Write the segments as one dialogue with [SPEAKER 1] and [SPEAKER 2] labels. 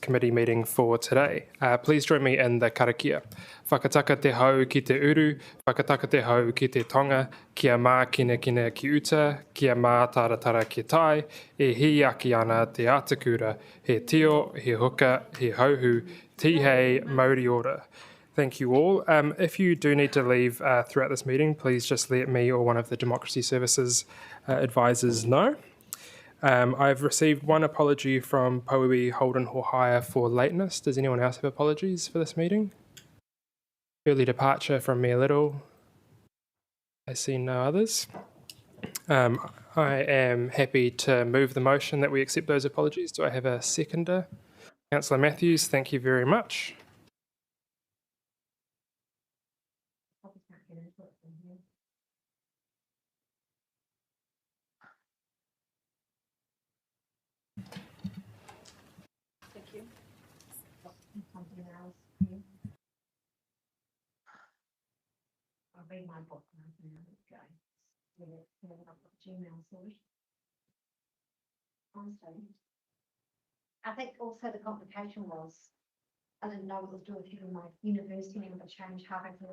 [SPEAKER 1] committee meeting for today. Please join me in the karakia. Whakataka te hau ki te uru, whakataka te hau ki te tonga, kia mā kine kine ki uta, kia mā taratara ki tai, e hi aki ana te atakura, he tio, he huka, he hauhu, tihei, mauri ora. Thank you all. If you do need to leave throughout this meeting, please just let me or one of the Democracy Services advisors know. I've received one apology from Pauiwi Holden Hohaia for lateness. Does anyone else have apologies for this meeting? Early departure from Mia Little. I see no others. I am happy to move the motion that we accept those apologies. Do I have a seconder? Councillor Matthews, thank you very much.
[SPEAKER 2] I'll read my book now. Gmail sorted. I think also the complication was I didn't know what it was doing with my university name, but change how I feel.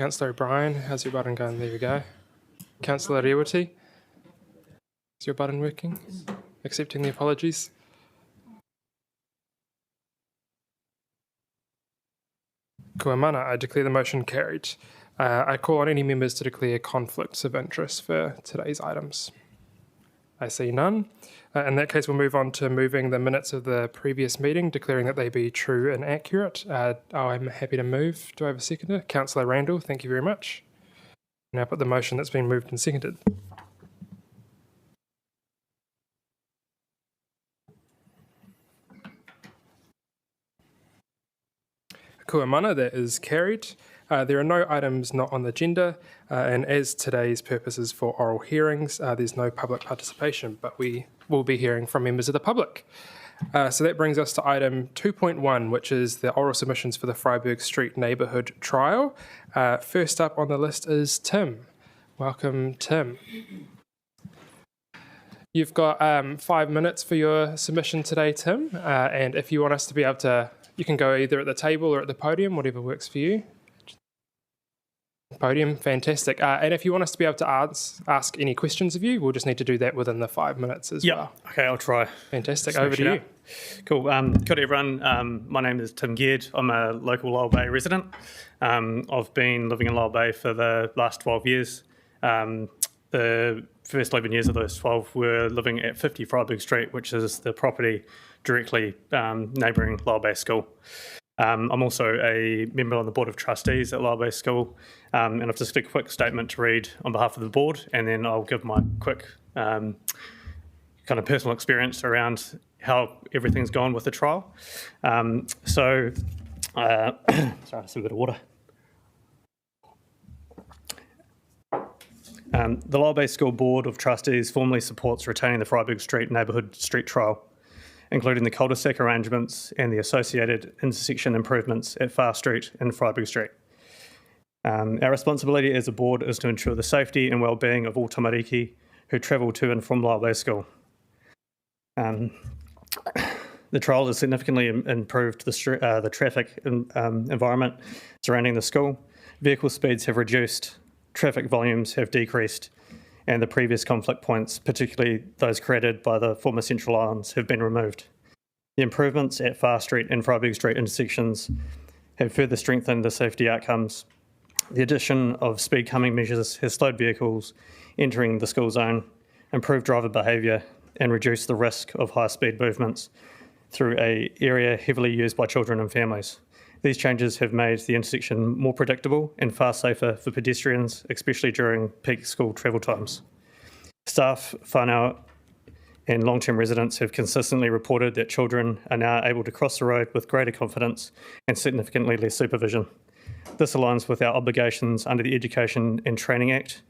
[SPEAKER 1] Councillor O'Brien, how's your button going? There we go. Councillor Rewati, is your button working? Accepting the apologies? Kua mana, I declare the motion carried. I call on any members to declare conflicts of interest for today's items. I see none. In that case, we'll move on to moving the minutes of the previous meeting, declaring that they be true and accurate. I'm happy to move. Do I have a seconder? Councillor Randall, thank you very much. Now put the motion that's been moved and seconded. Kua mana, that is carried. There are no items not on the agenda, and as today's purpose is for oral hearings, there's no public participation, but we will be hearing from members of the public. So that brings us to item 2.1, which is the oral submissions for the Freiburg Street neighbourhood trial. First up on the list is Tim. Welcome, Tim. You've got 5 minutes for your submission today, Tim, and if you want us to be able to, you can go either at the table or at the podium, whatever works for you. Podium, fantastic. And if you want us to be able to ask any questions of you, we'll just need to do that within the 5 minutes as well.
[SPEAKER 3] Okay, I'll try.
[SPEAKER 1] Fantastic, over to you.
[SPEAKER 3] Cool. Good everyone. My name is Tim Geard. I'm a local Lyell Bay resident. I've been living in Lyell Bay for the last 12 years. The first 11 years of those 12 were living at 50 Freiburg Street, which is the property directly neighbouring Lyell Bay School. I'm also a member on the Board of Trustees at Lyell Bay School, and I've just got a quick statement to read on behalf of the board, and then I'll give my quick kind of personal experience around how everything's gone with the trial. Sorry, just a bit of water. The Lyell Bay School Board of Trustees formally supports retaining the Freiburg Street neighbourhood street trial, including the cul-de-sac arrangements and the associated intersection improvements at Far Street and Freiburg Street. Our responsibility as a board is to ensure the safety and well-being of all tamariki who travel to and from Lyell Bay School. The trial has significantly improved the traffic environment surrounding the school. Vehicle speeds have reduced, traffic volumes have decreased, and the previous conflict points, particularly those created by the former Central Islands, have been removed. The improvements at Far Street and Freiburg Street intersections have further strengthened the safety outcomes. The addition of speed calming measures has slowed vehicles entering the school zone, improved driver behaviour, and reduced the risk of high-speed movements through an area heavily used by children and families. These changes have made the intersection more predictable and far safer for pedestrians, especially during peak school travel times. Staff, whānau and long-term residents have consistently reported that children are now able to cross the road with greater confidence and significantly less supervision. This aligns with our obligations under the Education and Training Act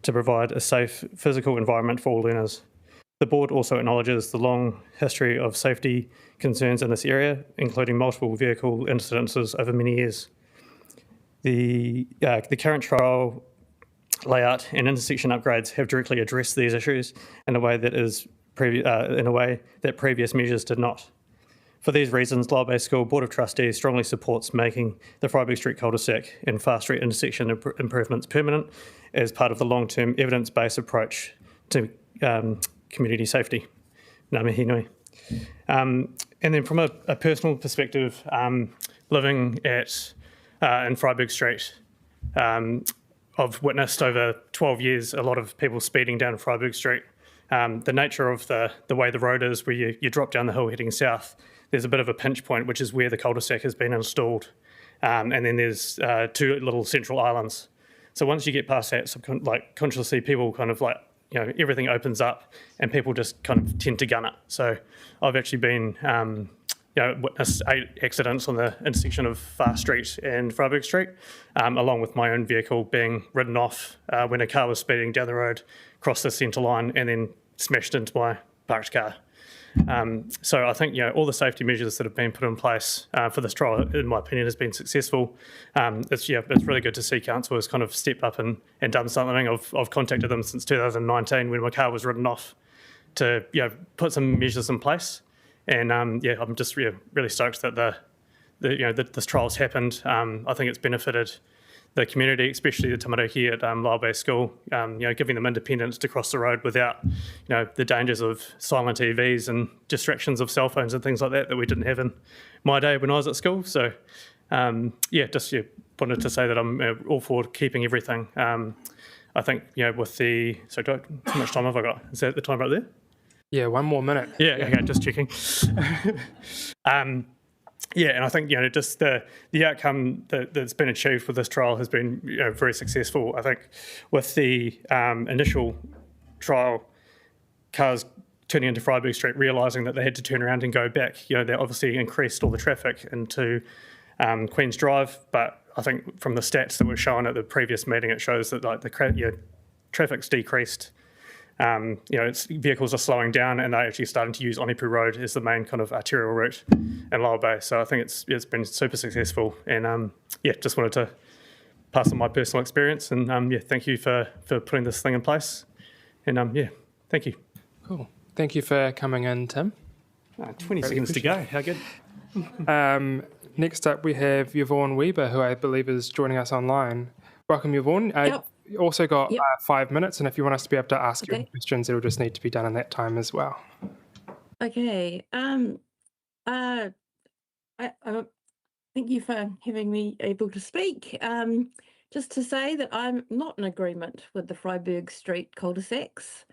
[SPEAKER 3] to provide a safe physical environment for all learners. The board also acknowledges the long history of safety concerns in this area, including multiple vehicle incidences over many years. The current trial layout and intersection upgrades have directly addressed these issues in a way that previous measures did not. For these reasons, Lyall Bay School Board of Trustees strongly supports making the Freiburg Street cul-de-sac and Far Street intersection improvements permanent as part of the long-term evidence-based approach to community safety. Ngā mihi nui. And then from a personal perspective, living in Freiburg Street, I've witnessed over 12 years a lot of people speeding down Freiburg Street. The nature of the way the road is, where you drop down the hill heading south, there's a bit of a pinch point, which is where the cul-de-sac has been installed. And then there's two little central islands. So once you get past that, consciously people kind of everything opens up and people just kind of tend to gun it. So I've actually been witnessed 8 accidents on the intersection of Far Street and Freiburg Street, along with my own vehicle being ridden off when a car was speeding down the road, crossed the centre line and then smashed into my parked car. So I think all the safety measures that have been put in place for this trial, in my opinion, has been successful. It's really good to see council has kind of stepped up and done something. I've contacted them since 2019 when my car was ridden off to put some measures in place, and I'm just really stoked that this trial's happened. I think it's benefited the community, especially the tamariki at Lyall Bay School, giving them independence to cross the road without, the dangers of silent EVs and distractions of cell phones and things like that we didn't have in my day when I was at school. So, wanted to say that I'm all for keeping everything. I think, with the... So how much time have I got? Is that the time right there?
[SPEAKER 1] Yeah, 1 more minute.
[SPEAKER 3] Yeah, okay, just checking. And I think just the outcome that's been achieved with this trial has been very successful. I think with the initial trial, cars turning into Freiburg Street, realising that they had to turn around and go back, they obviously increased all the traffic into Queen's Drive. But I think from the stats that were shown at the previous meeting, it shows that the traffic's decreased. Vehicles are slowing down and they're actually starting to use Onipu Road as the main kind of arterial route in Lyall Bay. So I think it's been super successful, and just wanted to pass on my personal experience, and thank you for putting this thing in place, and thank you.
[SPEAKER 1] Cool. Thank you for coming in, Tim.
[SPEAKER 3] 20 seconds to go. How good.
[SPEAKER 1] Next up we have Yvonne Weber, who I believe is joining us online. Welcome, Yvonne.
[SPEAKER 4] Yep.
[SPEAKER 1] You also got
[SPEAKER 4] Yep.
[SPEAKER 1] 5 minutes, and if you want us to be able to ask you
[SPEAKER 4] Okay.
[SPEAKER 1] questions, it'll just need to be done in that time as well.
[SPEAKER 4] Okay. Thank you for having me able to speak. Just to say that I'm not in agreement with the Freiburg Street cul-de-sacs,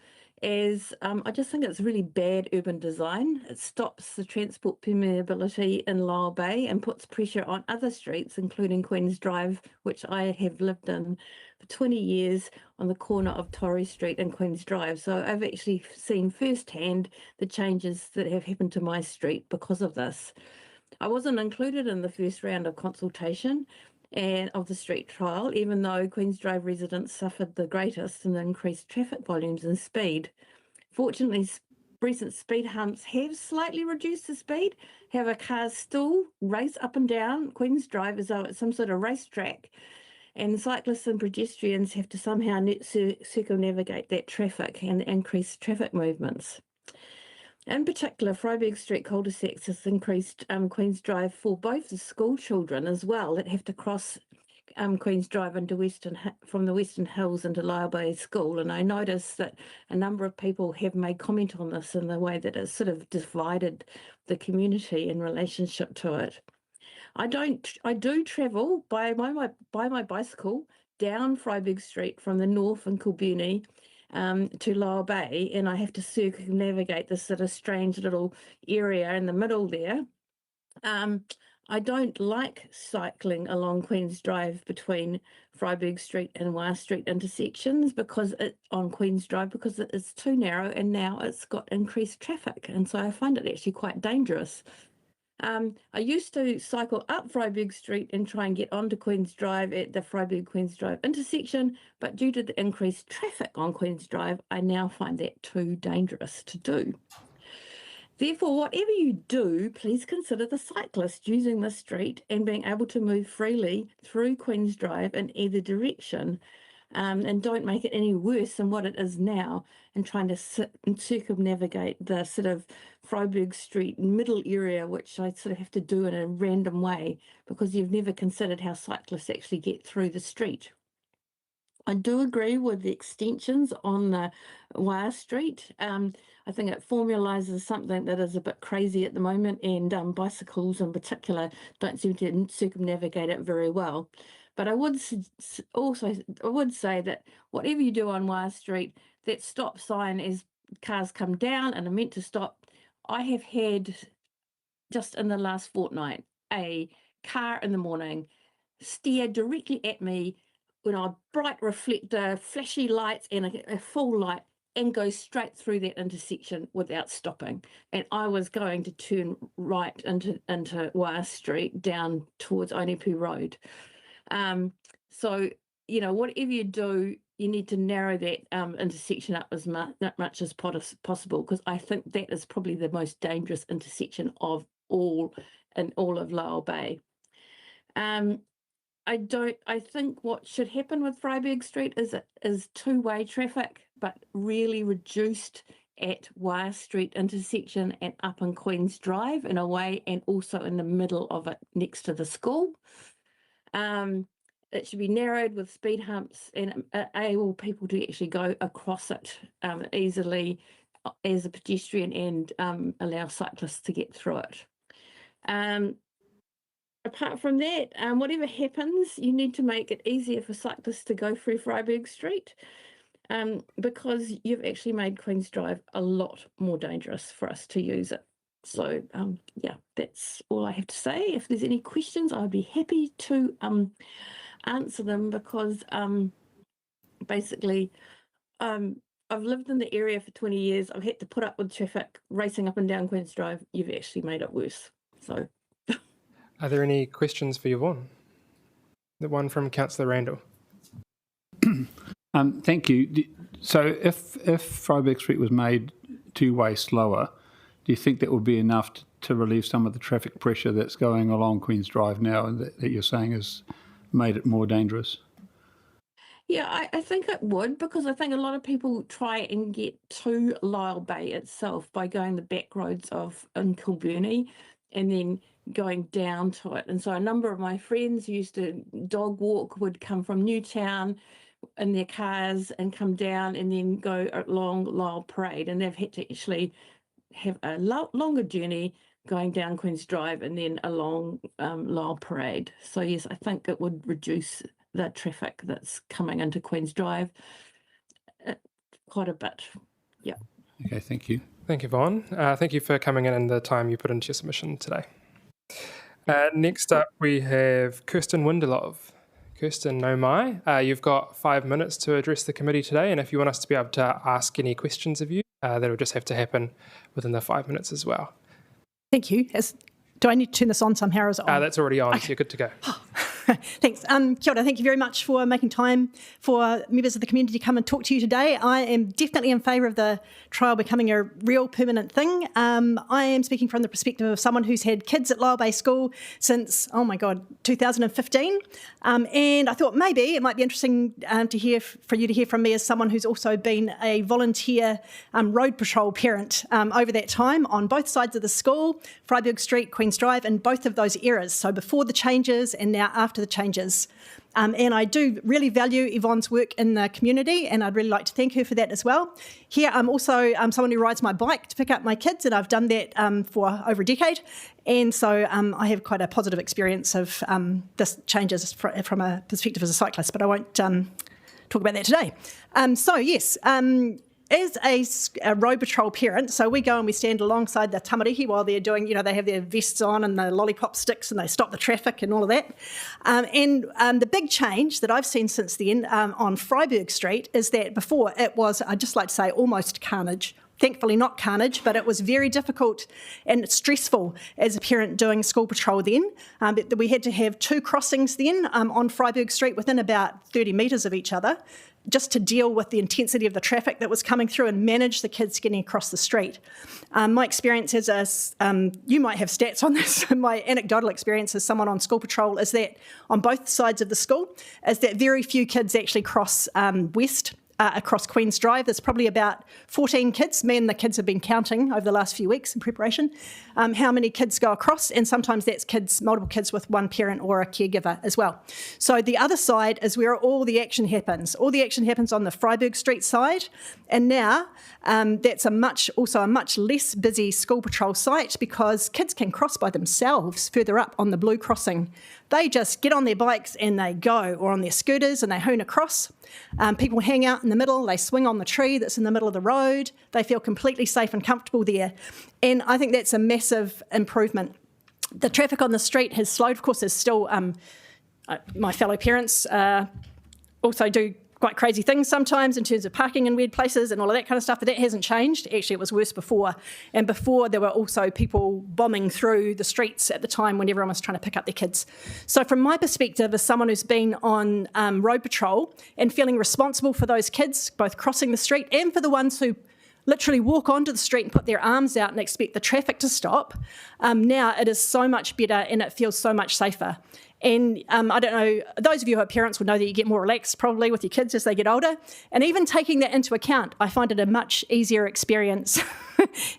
[SPEAKER 4] as I just think it's really bad urban design. It stops the transport permeability in Lyall Bay and puts pressure on other streets, including Queen's Drive, which I have lived in for 20 years on the corner of Torrey Street and Queen's Drive. So I've actually seen firsthand the changes that have happened to my street because of this. I wasn't included in the first round of consultation and of the street trial, even though Queen's Drive residents suffered the greatest in the increased traffic volumes and speed. Fortunately, recent speed humps have slightly reduced the speed. However, cars still race up and down Queen's Drive as though it's some sort of racetrack, and cyclists and pedestrians have to somehow circumnavigate that traffic and increase traffic movements. In particular, Freiburg Street cul-de-sacs has increased Queen's Drive for both the school children as well that have to cross Queen's Drive from the Western Hills into Lyall Bay School. And I noticed that a number of people have made comment on this in the way that it's sort of divided the community in relationship to it. I do travel by my bicycle down Freiburg Street from the north in Kilburney to Lyall Bay, and I have to circumnavigate this sort of strange little area in the middle there. I don't like cycling along Queen's Drive between Freiburg Street and Wire Street intersections on Queen's Drive because it is too narrow, and now it's got increased traffic, and so I find it actually quite dangerous. I used to cycle up Freiburg Street and try and get onto Queen's Drive at the Freiburg-Queen's Drive intersection, but due to the increased traffic on Queen's Drive, I now find that too dangerous to do. Therefore, whatever you do, please consider the cyclist using the street and being able to move freely through Queen's Drive in either direction. and don't make it any worse than what it is now, and trying to circumnavigate the sort of Freiburg Street middle area, which I sort of have to do in a random way because you've never considered how cyclists actually get through the street. I do agree with the extensions on the Wire Street. I think it formalises something that is a bit crazy at the moment, and bicycles in particular don't seem to circumnavigate it very well. But I would say that whatever you do on Wire Street, that stop sign as cars come down and are meant to stop. I have had, just in the last fortnight, a car in the morning steer directly at me with a bright reflector, flashy lights, and a full light, and go straight through that intersection without stopping. And I was going to turn right into Wire Street down towards Onipu Road. So, whatever you do, you need to narrow that intersection up as much as possible, because I think that is probably the most dangerous intersection of all in all of Lyell Bay. I think what should happen with Freiburg Street is two-way traffic, but really reduced at Wire Street intersection and up on Queen's Drive in a way, and also in the middle of it next to the school. It should be narrowed with speed humps and enable people to actually go across it easily as a pedestrian, and allow cyclists to get through it. Apart from that, whatever happens, you need to make it easier for cyclists to go through Freiburg Street, because you've actually made Queen's Drive a lot more dangerous for us to use it. So, yeah, that's all I have to say. If there's any questions, I'd be happy to answer them, because basically I've lived in the area for 20 years. I've had to put up with traffic racing up and down Queen's Drive. You've actually made it worse. So...
[SPEAKER 1] Are there any questions for Yvonne? The one from Councillor Randall.
[SPEAKER 5] Thank you. So if Freiburg Street was made two-way slower, do you think that would be enough to relieve some of the traffic pressure that's going along Queen's Drive now, and that you're saying has made it more dangerous?
[SPEAKER 4] Yeah, I think it would, because I think a lot of people try and get to Lyell Bay itself by going the back roads in Kilburnie and then going down to it. And so a number of my friends who used to dog walk would come from Newtown in their cars and come down and then go along Lyell Parade, and they've had to actually have a longer journey going down Queen's Drive and then along Lyell Parade. So yes, I think it would reduce the traffic that's coming into Queen's Drive quite a bit. Yeah.
[SPEAKER 5] Okay, thank you.
[SPEAKER 1] Thank you, Yvonne. Thank you for coming in and the time you put into your submission today. Next up, we have Kirsten Windelov. Kirsten, no mai. You've got 5 minutes to address the committee today, and if you want us to be able to ask any questions of you, that'll just have to happen within the 5 minutes as well.
[SPEAKER 6] Thank you. Do I need to turn this on somehow, or is it on?
[SPEAKER 1] That's already on, so you're good to go.
[SPEAKER 6] Thanks. Kia ora, thank you very much for making time for members of the community to come and talk to you today. I am definitely in favour of the trial becoming a real permanent thing. I am speaking from the perspective of someone who's had kids at Lyell Bay School since, 2015. And I thought maybe it might be interesting for you to hear from me as someone who's also been a volunteer road patrol parent over that time on both sides of the school, Freiburg Street, Queen's Drive, in both of those eras. So before the changes and now after the changes. And I do really value Yvonne's work in the community, and I'd really like to thank her for that as well. Here, I'm also someone who rides my bike to pick up my kids, and I've done that for over a decade. And so I have quite a positive experience of this changes from a perspective as a cyclist, but I won't talk about that today. So yes, as a road patrol parent, so we go and we stand alongside the tamariki while they're doing, they have their vests on and the lollipop sticks and they stop the traffic and all of that. And the big change that I've seen since then on Freiburg Street is that before it was, I'd just like to say, almost carnage. Thankfully not carnage, but it was very difficult and stressful as a parent doing school patrol then. We had to have two crossings then on Freiburg Street within about 30 metres of each other. just to deal with the intensity of the traffic that was coming through and manage the kids getting across the street. My experience as you might have stats on this, my anecdotal experience as someone on school patrol is that on both sides of the school, is that very few kids actually cross west across Queen's Drive. There's probably about 14 kids. Me and the kids have been counting over the last few weeks in preparation how many kids go across, and sometimes that's kids, multiple kids with one parent or a caregiver as well. So the other side is where all the action happens. All the action happens on the Freiburg Street side, and now that's also a much less busy school patrol site because kids can cross by themselves further up on the blue crossing. They just get on their bikes and they go, or on their scooters and they hoon across. People hang out in the middle, they swing on the tree that's in the middle of the road. They feel completely safe and comfortable there. And I think that's a massive improvement. The traffic on the street has slowed. Of course, there's still, my fellow parents also do quite crazy things sometimes in terms of parking in weird places and all of that kind of stuff, but that hasn't changed. Actually, it was worse before. And before, there were also people bombing through the streets at the time when everyone was trying to pick up their kids. So from my perspective, as someone who's been on road patrol and feeling responsible for those kids, both crossing the street and for the ones who literally walk onto the street and put their arms out and expect the traffic to stop, now it is so much better and it feels so much safer. And I don't know, those of you who are parents will know that you get more relaxed probably with your kids as they get older. And even taking that into account, I find it a much easier experience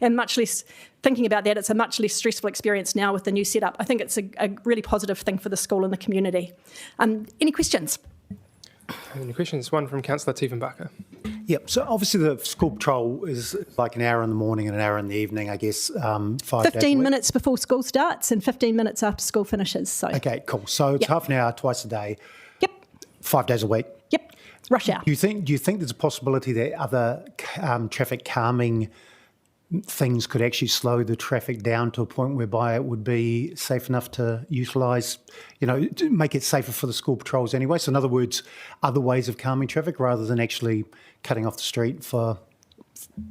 [SPEAKER 6] and much less, thinking about that, it's a much less stressful experience now with the new setup. I think it's a really positive thing for the school and the community. Any questions?
[SPEAKER 1] Any questions? One from Councillor Tiefenbacher.
[SPEAKER 7] Yep. So obviously the school patrol is like an hour in the morning and an hour in the evening, I guess, 5 days a
[SPEAKER 6] 15
[SPEAKER 7] week.
[SPEAKER 6] minutes before school starts and 15 minutes after school finishes. So.
[SPEAKER 7] Okay, cool. So it's half an hour twice a day.
[SPEAKER 6] Yep.
[SPEAKER 7] 5 days a week.
[SPEAKER 6] Yep. Rush hour.
[SPEAKER 7] Do you think there's a possibility that other traffic calming things could actually slow the traffic down to a point whereby it would be safe enough to utilise, to make it safer for the school patrols anyway? So in other words, other ways of calming traffic rather than actually cutting off the street for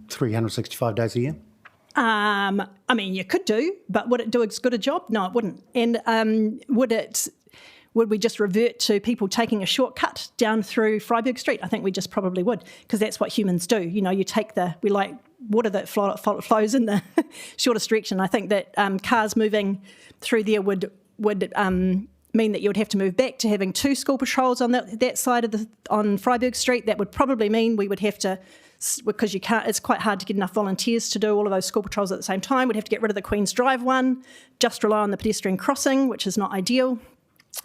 [SPEAKER 7] 365 days a year?
[SPEAKER 6] I mean, you could do, but would it do as good a job? No, it wouldn't. And would we just revert to people taking a shortcut down through Freiburg Street? I think we just probably would, because that's what humans do. You take we like water that flows in the shortest direction. I think that cars moving through there would mean that you would have to move back to having 2 school patrols on that side on Freiburg Street. That would probably mean we would have to, because it's quite hard to get enough volunteers to do all of those school patrols at the same time. We'd have to get rid of the Queen's Drive one, just rely on the pedestrian crossing, which is not ideal.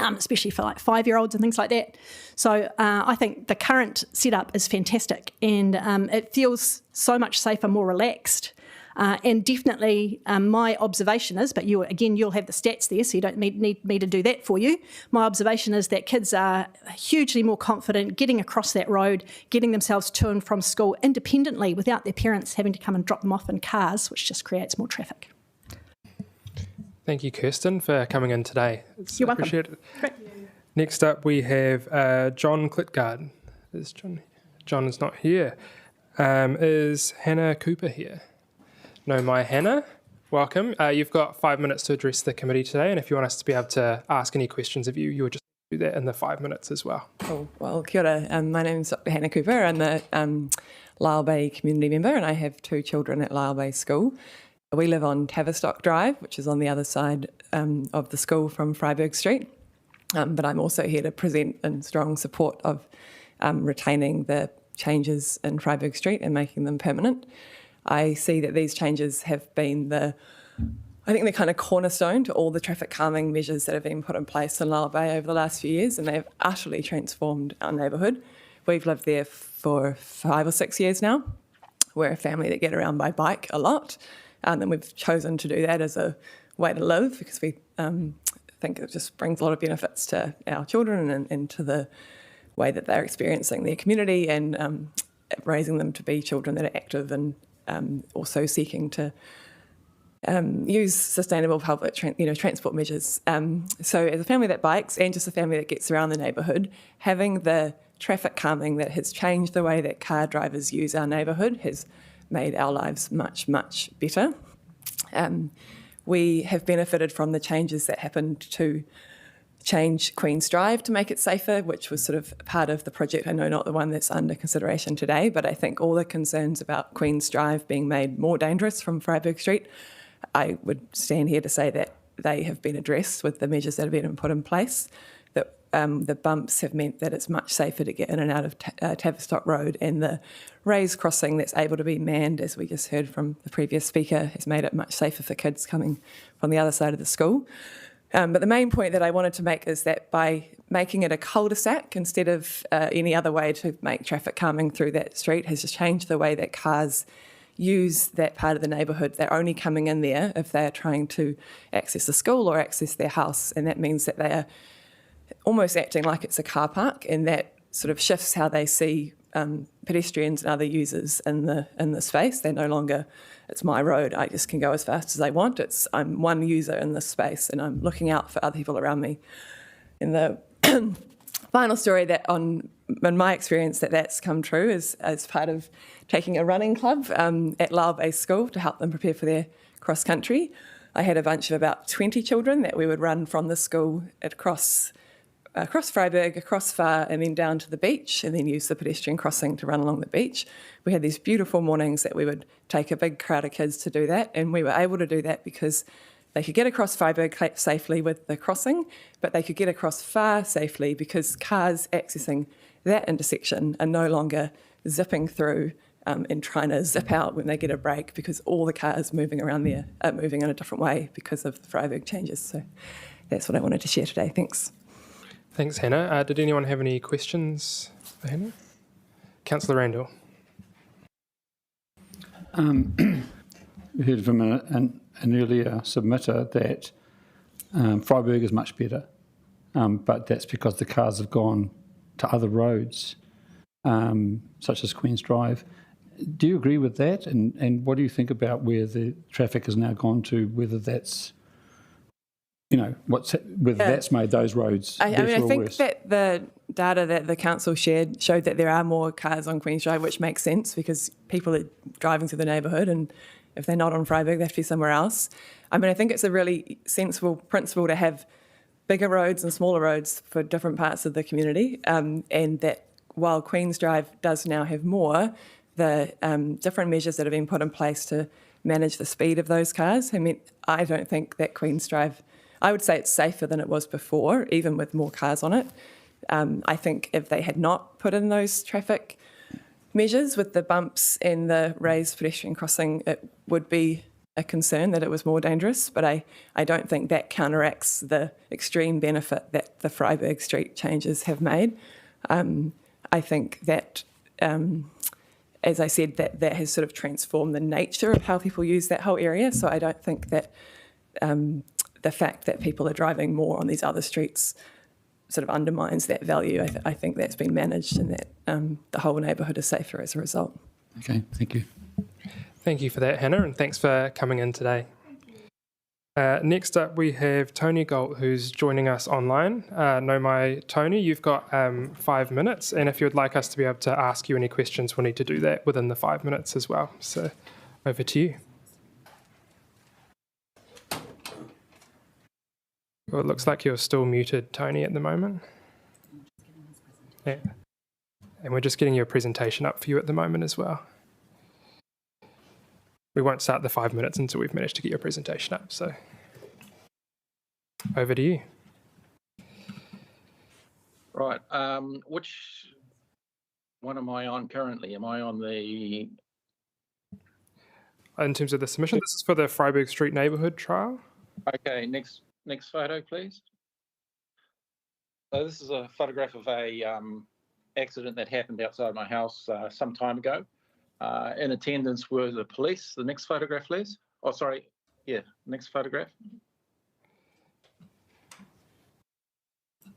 [SPEAKER 6] Especially for like 5-year-olds and things like that. So I think the current setup is fantastic, and it feels so much safer, more relaxed. And definitely my observation is, but you'll have the stats there, so you don't need me to do that for you. My observation is that kids are hugely more confident getting across that road, getting themselves to and from school independently without their parents having to come and drop them off in cars, which just creates more traffic.
[SPEAKER 1] Thank you, Kirsten, for coming in today. It's
[SPEAKER 6] You're welcome.
[SPEAKER 1] appreciated.
[SPEAKER 6] Great.
[SPEAKER 1] Next up, we have John Klitgard. Is John? John is not here. Is Hannah Cooper here? No, my Hannah. Welcome. You've got 5 minutes to address the committee today, and if you want us to be able to ask any questions of you, you would just do that in the 5 minutes as well.
[SPEAKER 8] Cool. Well, kia ora. My name's Dr. Hannah Cooper. I'm a Lyell Bay community member, and I have 2 children at Lyell Bay School. We live on Tavistock Drive, which is on the other side of the school from Freiburg Street. But I'm also here to present in strong support of retaining the changes in Freiburg Street and making them permanent. I see that these changes have been the kind of cornerstone to all the traffic calming measures that have been put in place in Lyell Bay over the last few years, and they've utterly transformed our neighbourhood. We've lived there for 5 or 6 years now. We're a family that get around by bike a lot. And we've chosen to do that as a way to live because we think it just brings a lot of benefits to our children and to the way that they're experiencing their community and raising them to be children that are active and also seeking to use sustainable public transport measures. So as a family that bikes and just a family that gets around the neighbourhood, having the traffic calming that has changed the way that car drivers use our neighbourhood has made our lives much, much better. We have benefited from the changes that happened to change Queen's Drive to make it safer, which was sort of part of the project. I know not the one that's under consideration today, but I think all the concerns about Queen's Drive being made more dangerous from Freiburg Street, I would stand here to say that they have been addressed with the measures that have been put in place. That the bumps have meant that it's much safer to get in and out of Tavistock Road, and the raised crossing that's able to be manned, as we just heard from the previous speaker, has made it much safer for kids coming from the other side of the school. But the main point that I wanted to make is that by making it a cul-de-sac instead of any other way to make traffic calming through that street has just changed the way that cars use that part of the neighbourhood. They're only coming in there if they're trying to access the school or access their house, and that means that they are almost acting like it's a car park, and that sort of shifts how they see pedestrians and other users in the space. They're no longer, it's my road, I just can go as fast as I want. I'm one user in this space and I'm looking out for other people around me. And the final story that in my experience that's come true is as part of taking a running club at Lyle Bay School to help them prepare for their cross country. I had a bunch of about 20 children that we would run from the school across Freiburg, across Far, and then down to the beach, and then use the pedestrian crossing to run along the beach. We had these beautiful mornings that we would take a big crowd of kids to do that, and we were able to do that because they could get across Freiburg safely with the crossing, but they could get across Far safely because cars accessing that intersection are no longer zipping through and trying to zip out when they get a break, because all the cars moving around there are moving in a different way because of the Freiburg changes. So that's what I wanted to share today. Thanks.
[SPEAKER 1] Thanks, Hannah. Did anyone have any questions for Hannah? Councillor Randall.
[SPEAKER 5] We heard from an earlier submitter that Freiburg is much better, but that's because the cars have gone to other roads, such as Queen's Drive. Do you agree with that? And what do you think about where the traffic has now gone to, whether that's that's made those roads better or worse?
[SPEAKER 8] I think that the data that the council shared showed that there are more cars on Queen's Drive, which makes sense because people are driving through the neighbourhood, and if they're not on Freiburg, they have to be somewhere else. I mean, I think it's a really sensible principle to have bigger roads and smaller roads for different parts of the community, and that while Queen's Drive does now have more, the different measures that have been put in place to manage the speed of those cars, I don't think that Queen's Drive, I would say it's safer than it was before, even with more cars on it. I think if they had not put in those traffic measures with the bumps and the raised pedestrian crossing, it would be a concern that it was more dangerous. But I don't think that counteracts the extreme benefit that the Freiburg Street changes have made. I think that, as I said, that has sort of transformed the nature of how people use that whole area. So I don't think that the fact that people are driving more on these other streets sort of undermines that value. I think that's been managed, and that the whole neighbourhood is safer as a result.
[SPEAKER 5] Okay, thank you.
[SPEAKER 1] Thank you for that, Hannah, and thanks for coming in today. Next up, we have Tony Galt, who's joining us online. Tony, you've got 5 minutes, and if you'd like us to be able to ask you any questions, we'll need to do that within the 5 minutes as well. So over to you. Well, it looks like you're still muted, Tony, at the moment. Yeah. And we're just getting your presentation up for you at the moment as well. We won't start the 5 minutes until we've managed to get your presentation up, so over to you.
[SPEAKER 9] Right, which one am I on currently? Am I on the...
[SPEAKER 1] In terms of the submission, this is for the Freiburg Street neighbourhood trial.
[SPEAKER 9] Okay, next photo, please. So this is a photograph of a accident that happened outside my house some time ago. In attendance were the police. The next photograph, please. Oh, sorry. Yeah, next photograph.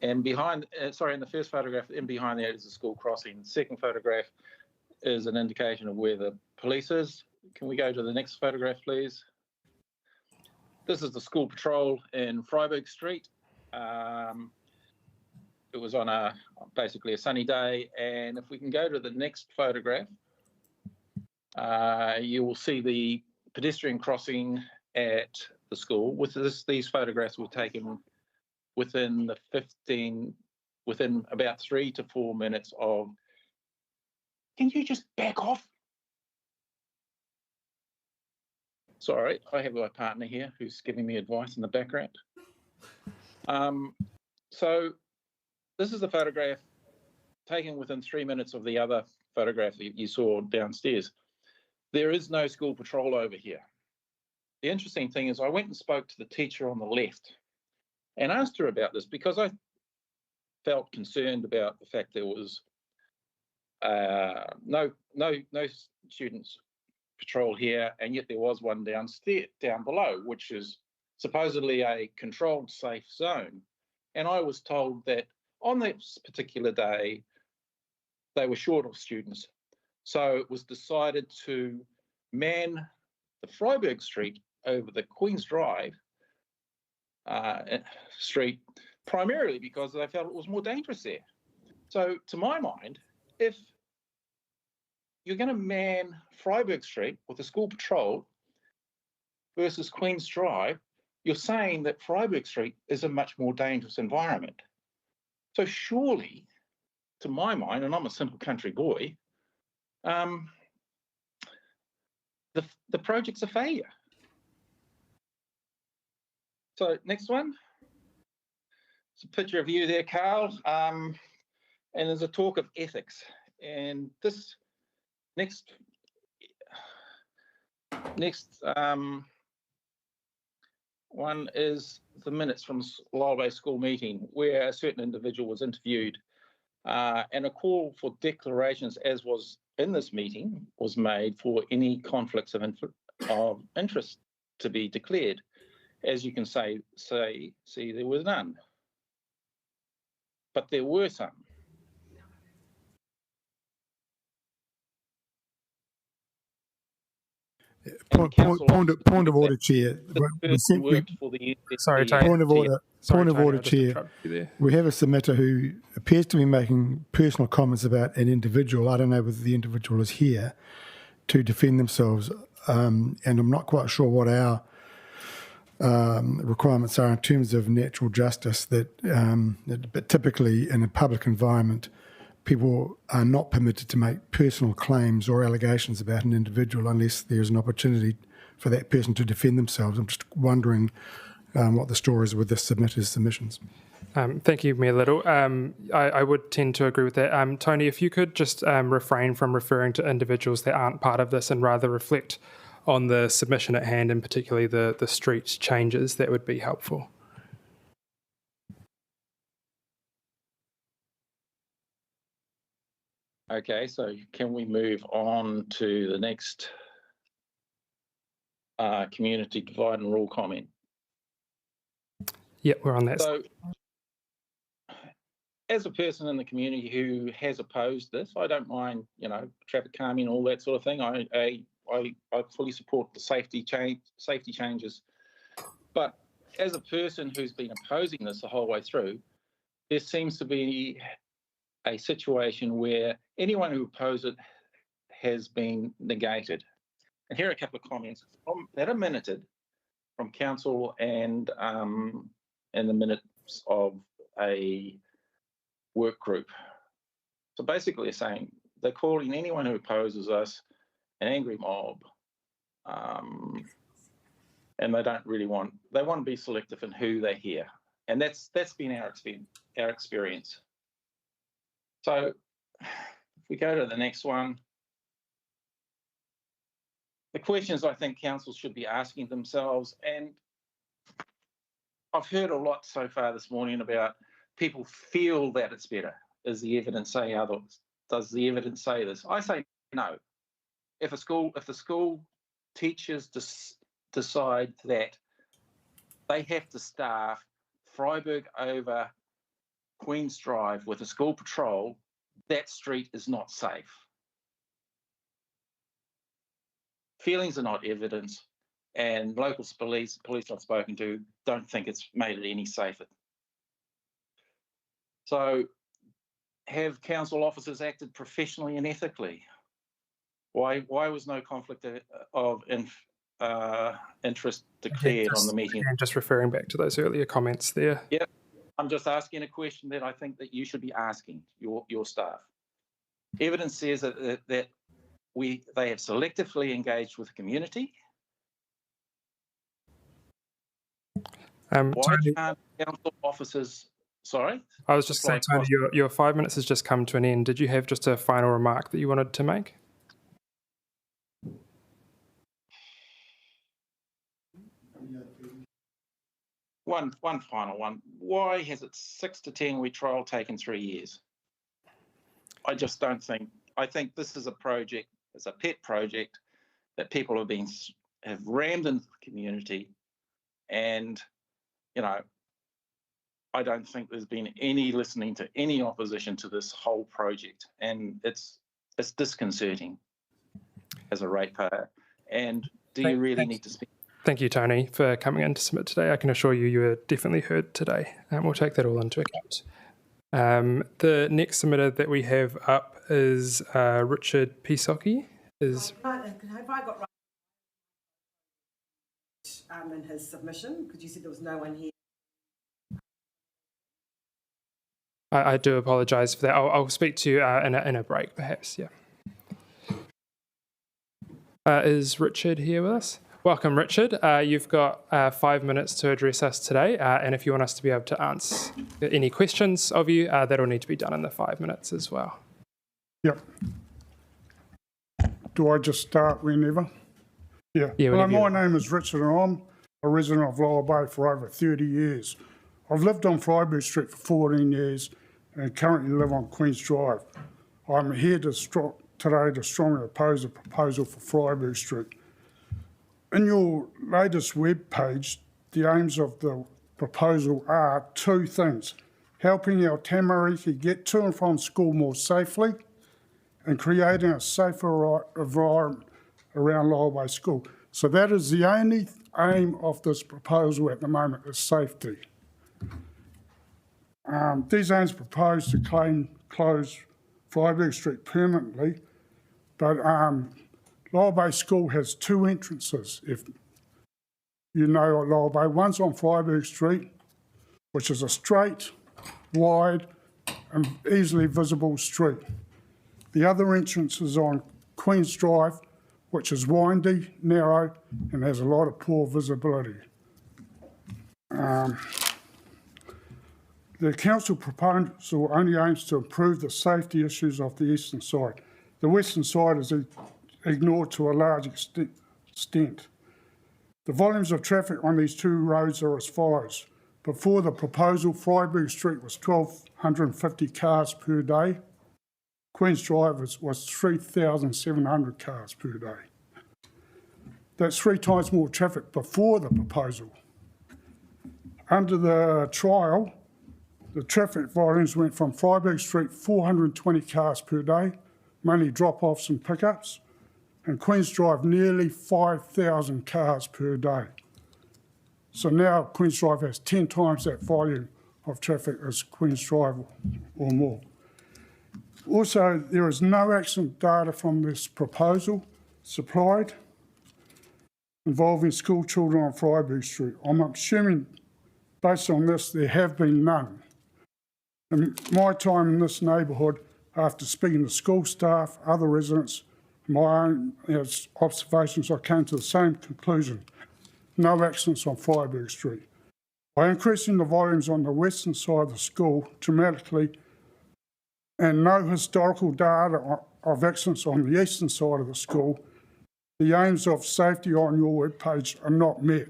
[SPEAKER 9] And behind, in the first photograph, in behind there is a school crossing. The second photograph is an indication of where the police is. Can we go to the next photograph, please? This is the school patrol in Freiburg Street. It was on basically a sunny day. And if we can go to the next photograph, you will see the pedestrian crossing at the school. These photographs were taken within about 3 to 4 minutes of, can you just back off? Sorry, I have my partner here who's giving me advice in the background. So this is a photograph taken within 3 minutes of the other photograph that you saw downstairs. There is no school patrol over here. The interesting thing is I went and spoke to the teacher on the left and asked her about this because I felt concerned about the fact there was no students patrol here, and yet there was one down below, which is supposedly a controlled safe zone. And I was told that on this particular day, they were short of students. So it was decided to man the Freiburg Street over the Queen's Drive street, primarily because they felt it was more dangerous there. So to my mind, if you're going to man Freiburg Street with a school patrol versus Queen's Drive, you're saying that Freiburg Street is a much more dangerous environment. So surely, to my mind, and I'm a simple country boy, the project's a failure. So next one. It's a picture of you there, Carl. And there's a talk of ethics. And this next one is the minutes from Lyall Bay School meeting where a certain individual was interviewed and a call for declarations, as was in this meeting, was made for any conflicts of interest to be declared. As you can see, there was none. But there were some.
[SPEAKER 10] Point of order, Chair.
[SPEAKER 1] Sorry, Tony.
[SPEAKER 10] Point of order,
[SPEAKER 1] Tony,
[SPEAKER 10] Chair. We have a submitter who appears to be making personal comments about an individual. I don't know whether the individual is here to defend themselves, and I'm not quite sure what our requirements are in terms of natural justice. But typically in a public environment, people are not permitted to make personal claims or allegations about an individual unless there's an opportunity for that person to defend themselves. I'm just wondering what the story is with the submitter's submissions.
[SPEAKER 1] Thank you, Mayor Little. I would tend to agree with that. Tony, if you could just refrain from referring to individuals that aren't part of this and rather reflect on the submission at hand, and particularly the street changes, that would be helpful.
[SPEAKER 9] Okay, so can we move on to the next community divide and rule comment?
[SPEAKER 1] Yeah, we're on that.
[SPEAKER 9] So, as a person in the community who has opposed this, I don't mind, traffic calming and all that sort of thing. I fully support the safety changes. But as a person who's been opposing this the whole way through, there seems to be a situation where anyone who opposes it has been negated. And here are a couple of comments that are minuted from council and in the minutes of a work group. So basically they're saying they're calling anyone who opposes us an angry mob, and they don't really they want to be selective in who they hear. And that's been our experience. So if we go to the next one, the questions I think council should be asking themselves, and I've heard a lot so far this morning about people feel that it's better. Does the evidence say otherwise? Does the evidence say this? I say no. If the school teachers decide that they have to staff Freiburg over Queen's Drive with a school patrol, that street is not safe. Feelings are not evidence, and local police I've spoken to don't think it's made it any safer. So have council officers acted professionally and ethically? Why was no conflict of interest declared on the meeting?
[SPEAKER 1] And just referring back to those earlier comments there.
[SPEAKER 9] Yep. I'm just asking a question that I think that you should be asking your staff. Evidence says that they have selectively engaged with the community. Why
[SPEAKER 1] Tony,
[SPEAKER 9] can't council officers, sorry?
[SPEAKER 1] I was just saying, Tony, your 5 minutes has just come to an end. Did you have just a final remark that you wanted to make?
[SPEAKER 9] One final one. Why has its 6 to 10 week trial taken 3 years? I just don't think. I think this is a project. It's a pet project that people have rammed into the community, and I don't think there's been any listening to any opposition to this whole project, and it's disconcerting as a ratepayer. And do you really need to speak?
[SPEAKER 1] Thank you, Tony, for coming in to submit today. I can assure you, you were definitely heard today, and we'll take that all into account. The next submitter that we have up is Richard Pisocki.
[SPEAKER 11] Have I got right in his submission? Because you said there was no one here.
[SPEAKER 1] I do apologise for that. I'll speak to you in a break, perhaps. Yeah. Is Richard here with us? Welcome, Richard. You've got 5 minutes to address us today, and if you want us to be able to answer any questions of you, that'll need to be done in the 5 minutes as well.
[SPEAKER 10] Yep. Do I just start whenever? Yeah.
[SPEAKER 1] Yeah,
[SPEAKER 10] My name is Richard and I'm a resident of Lower Bay for over 30 years. I've lived on Freyberg Street for 14 years and currently live on Queen's Drive. I'm here today to strongly oppose the proposal for Freyberg Street. In your latest web page, the aims of the proposal are 2 things: helping our tamariki get to and from school more safely and creating a safer environment around Lower Bay School. So that is the only aim of this proposal at the moment, is safety. These aims propose to close Freyberg Street permanently, but Lower Bay School has 2 entrances, if you know Lower Bay. One's on Freyberg Street, which is a straight, wide and easily visible street. The other entrance is on Queen's Drive, which is windy, narrow and has a lot of poor visibility. The council proposal only aims to improve the safety issues of the eastern side. The western side is ignored to a large extent. The volumes of traffic on these 2 roads are as follows. Before the proposal, Freyberg Street was 1,250 cars per day. Queen's Drive was 3,700 cars per day. That's 3 times more traffic before the proposal. Under the trial, the traffic volumes went from Freyberg Street 420 cars per day, mainly drop-offs and pickups, and Queen's Drive nearly 5,000 cars per day. So now Queen's Drive has 10 times that volume of traffic as Queen's Drive or more. Also, there is no accident data from this proposal supplied involving school children on Freyberg Street. I'm assuming, based on this, there have been none. In my time in this neighbourhood, after speaking to school staff, other residents, my own observations, I came to the same conclusion: no accidents on Freyberg Street. By increasing the volumes on the western side of the school dramatically and no historical data of accidents on the eastern side of the school, the aims of safety on your webpage are not met.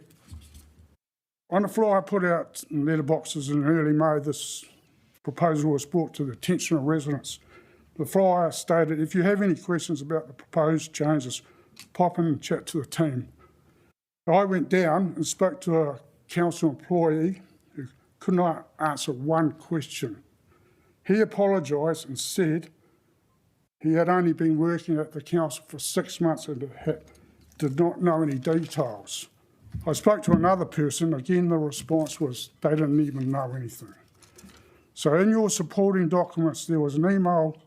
[SPEAKER 10] On the flyer I put out in letterboxes in early May, this proposal was brought to the attention of residents. The flyer stated, if you have any questions about the proposed changes, pop in and chat to the team. I went down and spoke to a council employee who could not answer one question. He apologised and said he had only been working at the council for 6 months and did not know any details. I spoke to another person, again the response was they didn't even know anything. So in your supporting documents there was an email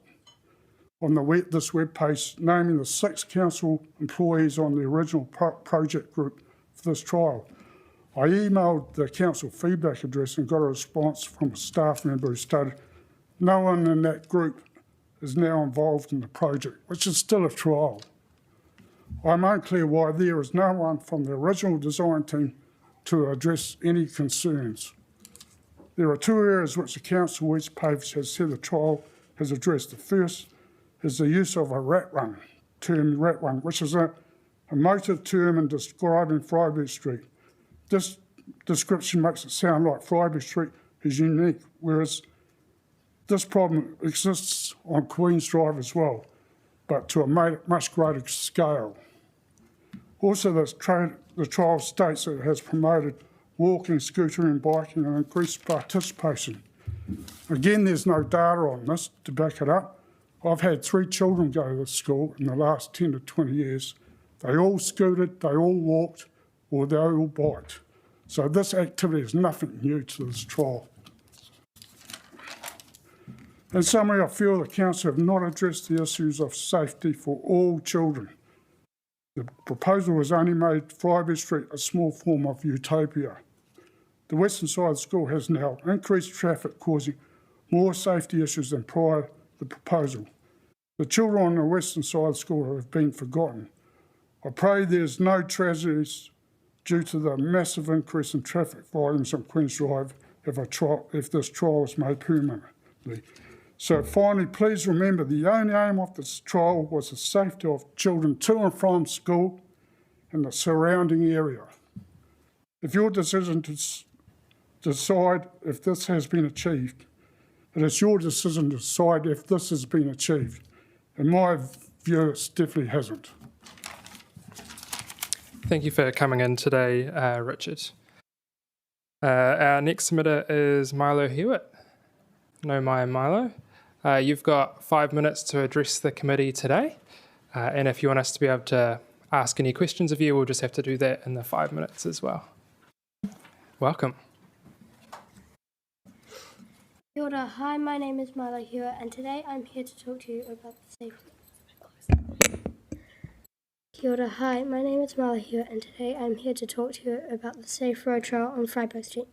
[SPEAKER 10] on this webpage naming the 6 council employees on the original project group for this trial.
[SPEAKER 12] I emailed the council feedback address and got a response from a staff member who stated no one in that group is now involved in the project, which is still a trial. I'm unclear why there is no one from the original design team to address any concerns. There are two areas which the council West Paves has said the trial has addressed. The first is the use of a rat run, which is a emotive term in describing Freyberg Street. This description makes it sound like Freyberg Street is unique, whereas this problem exists on Queen's Drive as well, but to a much greater scale. Also, the trial states that it has promoted walking, scootering and biking and increased participation. Again, there's no data on this to back it up. I've had 3 children go to this school in the last 10 to 20 years. They all scooted, they all walked, or they all biked. So this activity is nothing new to this trial. In summary, I feel the council have not addressed the issues of safety for all children. The proposal has only made Freyberg Street a small form of utopia. The western side of the school has now increased traffic, causing more safety issues than prior to the proposal. The children on the western side of the school have been forgotten. I pray there's no tragedies due to the massive increase in traffic volumes on Queen's Drive if this trial is made permanently. So finally, please remember the only aim of this trial was the safety of children to and from school and the surrounding area. If your decision to decide if this has been achieved, it is your decision to decide if this has been achieved. In my view, it definitely hasn't.
[SPEAKER 1] Thank you for coming in today, Richard. Our next submitter is Milo Hewitt. No, Milo. You've got 5 minutes to address the committee today. And if you want us to be able to ask any questions of you, we'll just have to do that in the 5 minutes as well. Welcome.
[SPEAKER 13] Kia ora. Hi, my name is Milo Hewitt, and today I'm here to talk to you about the safe. Kia ora. Hi, my name is Milo Hewitt, and today I'm here to talk to you about the safe road trial on Freyberg Street.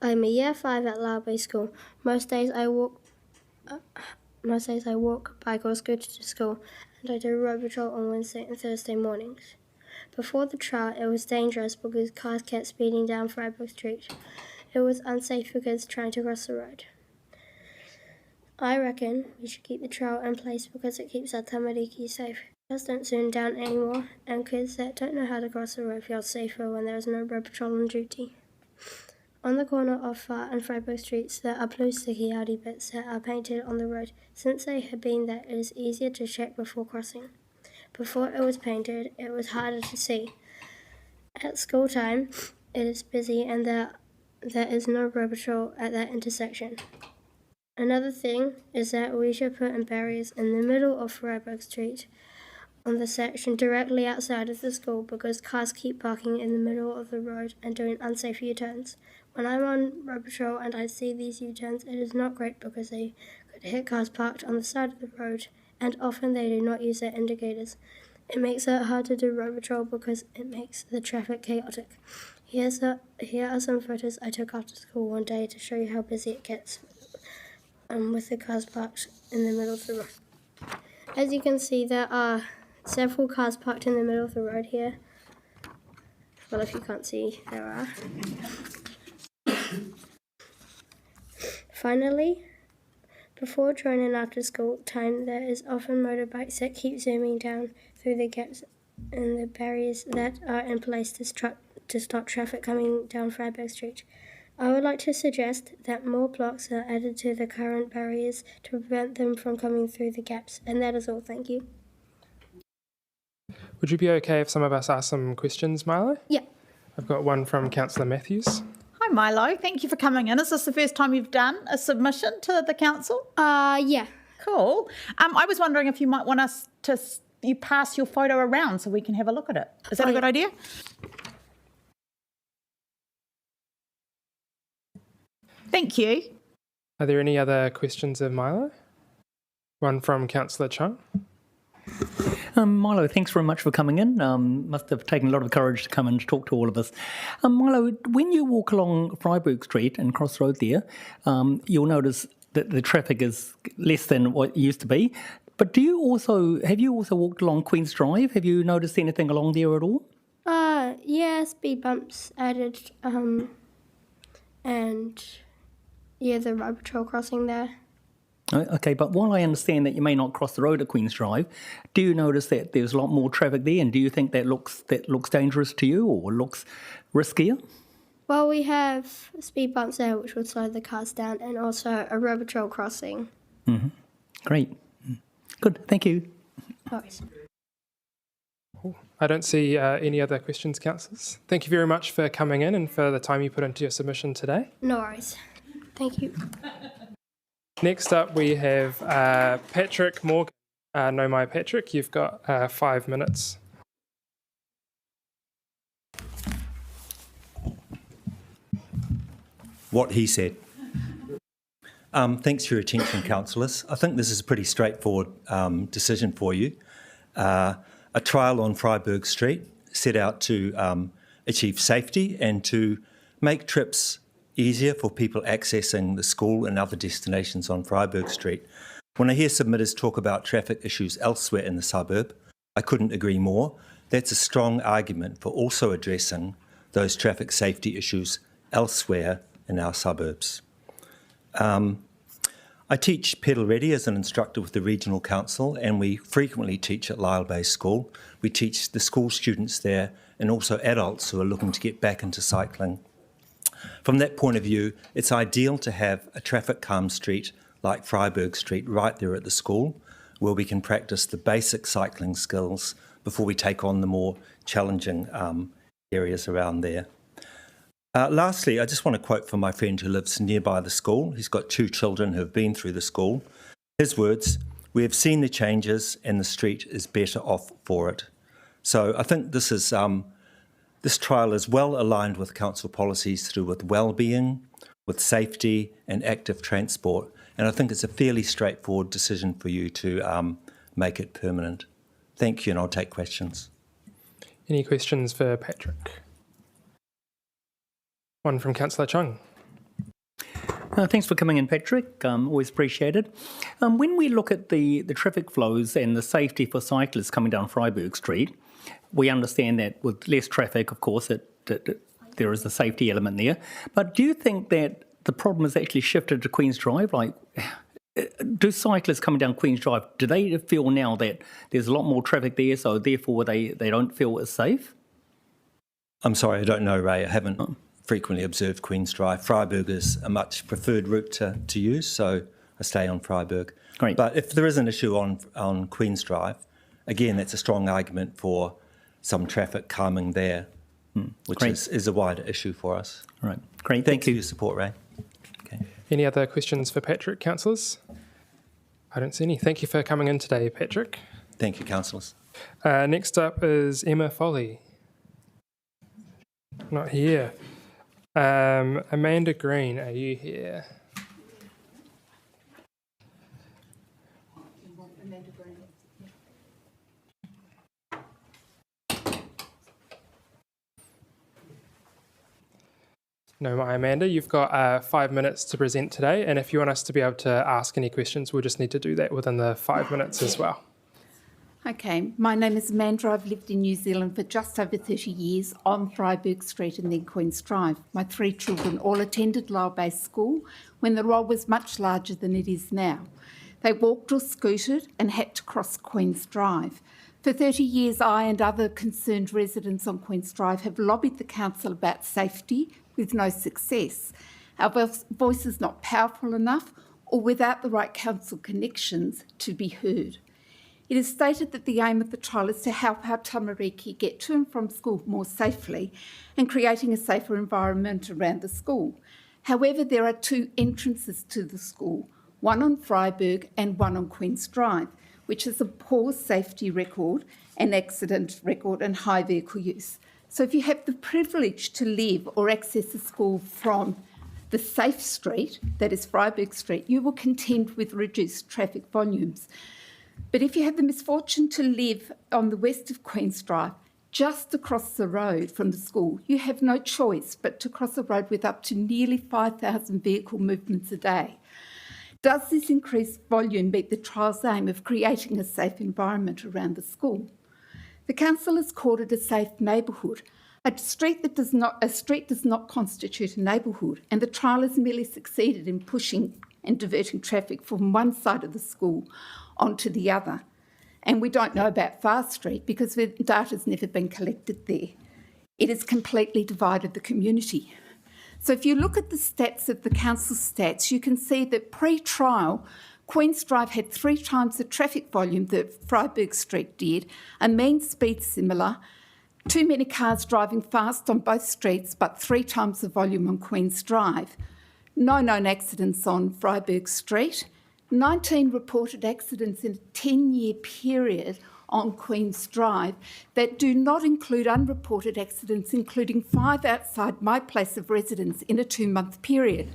[SPEAKER 13] I'm a year 5 at Lao Bay School. Most days I walk, bike or scooter to school, and I do road patrol on Wednesday and Thursday mornings. Before the trial, it was dangerous because cars kept speeding down Freyberg Street. It was unsafe for kids trying to cross the road. I reckon we should keep the trial in place because it keeps our tamariki safe. Cars don't zoom down anymore, and kids that don't know how to cross the road feel safer when there is no road patrol on duty. On the corner of Far and Freyberg Streets, there are blue sticky outy bits that are painted on the road. Since they have been there, it is easier to check before crossing. Before it was painted, it was harder to see. At school time, it is busy and there is no road patrol at that intersection. Another thing is that we should put in barriers in the middle of Freyberg Street on the section directly outside of the school because cars keep parking in the middle of the road and doing unsafe U-turns. When I'm on road patrol and I see these U-turns, it is not great because they could hit cars parked on the side of the road, and often they do not use their indicators. It makes it hard to do road patrol because it makes the traffic chaotic. Here are some photos I took after school one day to show you how busy it gets with the cars parked in the middle of the road. As you can see, there are several cars parked in the middle of the road here. Well, if you can't see, there are. Finally, before during and after school time, there is often motorbikes that keep zooming down through the gaps in the barriers that are in place to stop traffic coming down Freyberg Street. I would like to suggest that more blocks are added to the current barriers to prevent them from coming through the gaps. And that is all. Thank you.
[SPEAKER 1] Would you be okay if some of us ask some questions, Milo?
[SPEAKER 13] Yeah.
[SPEAKER 1] I've got one from Councillor Matthews.
[SPEAKER 14] Hi, Milo. Thank you for coming in. Is this the first time you've done a submission to the council?
[SPEAKER 13] Yeah.
[SPEAKER 14] Cool. I was wondering if you might want us to you pass your photo around so we can have a look at it. Is that a good idea? Thank you.
[SPEAKER 1] Are there any other questions of Milo? One from Councillor Chung.
[SPEAKER 15] Milo, thanks very much for coming in. Must have taken a lot of courage to come and talk to all of us. Milo, when you walk along Freiburg Street and Cross Road there, you'll notice that the traffic is less than what it used to be. But have you also walked along Queen's Drive? Have you noticed anything along there at all?
[SPEAKER 13] Yeah, speed bumps added, and yeah, the road patrol crossing there.
[SPEAKER 15] Okay, but while I understand that you may not cross the road at Queen's Drive, do you notice that there's a lot more traffic there, and do you think that looks dangerous to you or looks riskier?
[SPEAKER 13] Well, we have speed bumps there which would slow the cars down, and also a road patrol crossing.
[SPEAKER 15] Mm-hmm. Great. Good, thank you.
[SPEAKER 13] Nice.
[SPEAKER 1] I don't see any other questions, councillors. Thank you very much for coming in and for the time you put into your submission today.
[SPEAKER 13] No worries. Thank you.
[SPEAKER 1] Next up, we have Patrick Morgan. Patrick, you've got 5 minutes.
[SPEAKER 16] What he said. Thanks for your attention, councillors. I think this is a pretty straightforward decision for you. A trial on Freiburg Street set out to achieve safety and to make trips easier for people accessing the school and other destinations on Freiburg Street. When I hear submitters talk about traffic issues elsewhere in the suburb, I couldn't agree more. That's a strong argument for also addressing those traffic safety issues elsewhere in our suburbs. I teach pedal ready as an instructor with the Regional Council, and we frequently teach at Lyle Bay School. We teach the school students there and also adults who are looking to get back into cycling. From that point of view, it's ideal to have a traffic calm street like Freiburg Street right there at the school, where we can practice the basic cycling skills before we take on the more challenging areas around there. Lastly, I just want to quote from my friend who lives nearby the school. He's got 2 children who have been through the school. His words, "We have seen the changes and the street is better off for it." So I think this trial is well aligned with council policies to do with well-being, with safety and active transport. And I think it's a fairly straightforward decision for you to make it permanent. Thank you, and I'll take questions.
[SPEAKER 1] Any questions for Patrick? One from Councillor Chung.
[SPEAKER 15] Thanks for coming in, Patrick. Always appreciated. When we look at the traffic flows and the safety for cyclists coming down Freiburg Street, we understand that with less traffic, of course, there is a safety element there. But do you think that the problem has actually shifted to Queen's Drive? Like, do cyclists coming down Queen's Drive, do they feel now that there's a lot more traffic there, so therefore they don't feel as safe?
[SPEAKER 16] I'm sorry, I don't know, Ray. I haven't frequently observed Queen's Drive. Freiburg is a much preferred route to use, so I stay on Freiburg.
[SPEAKER 15] Great.
[SPEAKER 16] But if there is an issue on Queen's Drive, again, that's a strong argument for some traffic calming there, which is a wider issue for us.
[SPEAKER 15] All right, great.
[SPEAKER 16] Thanks for your support, Ray. Okay.
[SPEAKER 1] Any other questions for Patrick, councillors? I don't see any. Thank you for coming in today, Patrick.
[SPEAKER 16] Thank you, councillors.
[SPEAKER 1] Next up is Emma Foley. Not here. Amanda Green, are you here? No, my Amanda, you've got 5 minutes to present today, and if you want us to be able to ask any questions, we'll just need to do that within the 5 minutes as well.
[SPEAKER 17] Okay, my name is Amanda. I've lived in New Zealand for just over 30 years on Freiburg Street and then Queen's Drive. My 3 children all attended Lyle Bay School when the role was much larger than it is now. They walked or scooted and had to cross Queen's Drive. For 30 years, I and other concerned residents on Queen's Drive have lobbied the council about safety with no success. Our voice is not powerful enough or without the right council connections to be heard. It is stated that the aim of the trial is to help our tamariki get to and from school more safely and creating a safer environment around the school. However, there are 2 entrances to the school, one on Freiburg and one on Queen's Drive, which has a poor safety record, an accident record and high vehicle use. So if you have the privilege to live or access a school from the safe street, that is Freiburg Street, you will contend with reduced traffic volumes. But if you have the misfortune to live on the west of Queen's Drive, just across the road from the school, you have no choice but to cross a road with up to nearly 5,000 vehicle movements a day. Does this increased volume meet the trial's aim of creating a safe environment around the school? The council has called it a safe neighbourhood. A street does not constitute a neighbourhood, and the trial has merely succeeded in pushing and diverting traffic from one side of the school onto the other. And we don't know about Far Street because the data's never been collected there. It has completely divided the community. So if you look at the stats of the council stats, you can see that pre-trial, Queen's Drive had 3 times the traffic volume that Freiburg Street did, a mean speed similar, too many cars driving fast on both streets, but 3 times the volume on Queen's Drive. No known accidents on Freiburg Street. 19 reported accidents in a 10-year period on Queen's Drive that do not include unreported accidents, including 5 outside my place of residence in a 2-month period.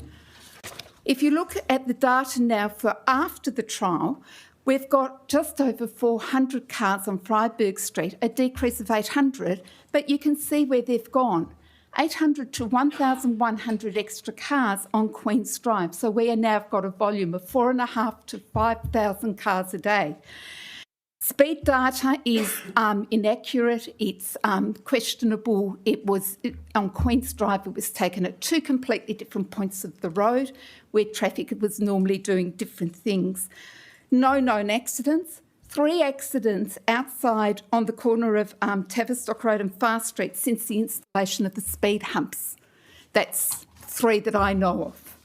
[SPEAKER 17] If you look at the data now for after the trial, we've got just over 400 cars on Freiburg Street, a decrease of 800, but you can see where they've gone. 800 to 1,100 extra cars on Queen's Drive. So we have now got a volume of 4,500 to 5,000 cars a day. Speed data is inaccurate, it's questionable. On Queen's Drive, it was taken at 2 completely different points of the road where traffic was normally doing different things. No known accidents. 3 accidents outside on the corner of Tavistock Road and Far Street since the installation of the speed humps. That's 3 that I know of.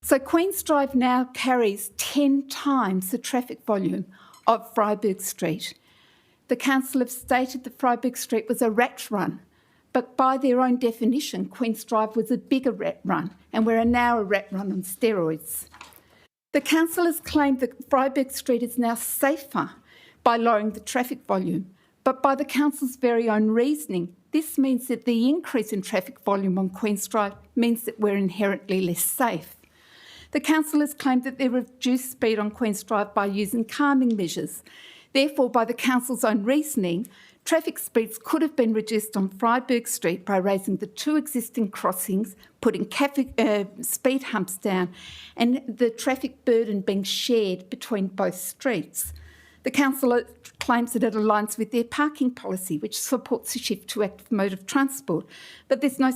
[SPEAKER 17] So Queen's Drive now carries 10 times the traffic volume of Freiburg Street. The council have stated that Freiburg Street was a rat run, but by their own definition, Queen's Drive was a bigger rat run, and we're now a rat run on steroids. The council has claimed that Freiburg Street is now safer by lowering the traffic volume, but by the council's very own reasoning, this means that the increase in traffic volume on Queen's Drive means that we're inherently less safe. The council has claimed that they reduced speed on Queen's Drive by using calming measures. Therefore, by the council's own reasoning, traffic speeds could have been reduced on Freiburg Street by raising the 2 existing crossings, putting speed humps down, and the traffic burden being shared between both streets. The council claims that it aligns with their parking policy, which supports a shift to active mode of transport, but there's no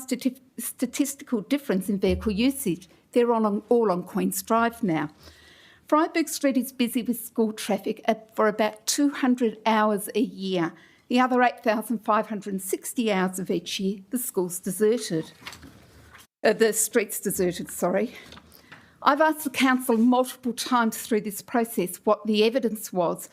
[SPEAKER 17] statistical difference in vehicle usage. They're all on Queen's Drive now. Freiburg Street is busy with school traffic for about 200 hours a year. The other 8,560 hours of each year, the school's deserted. The street's deserted, sorry. I've asked the council multiple times through this process what the evidence was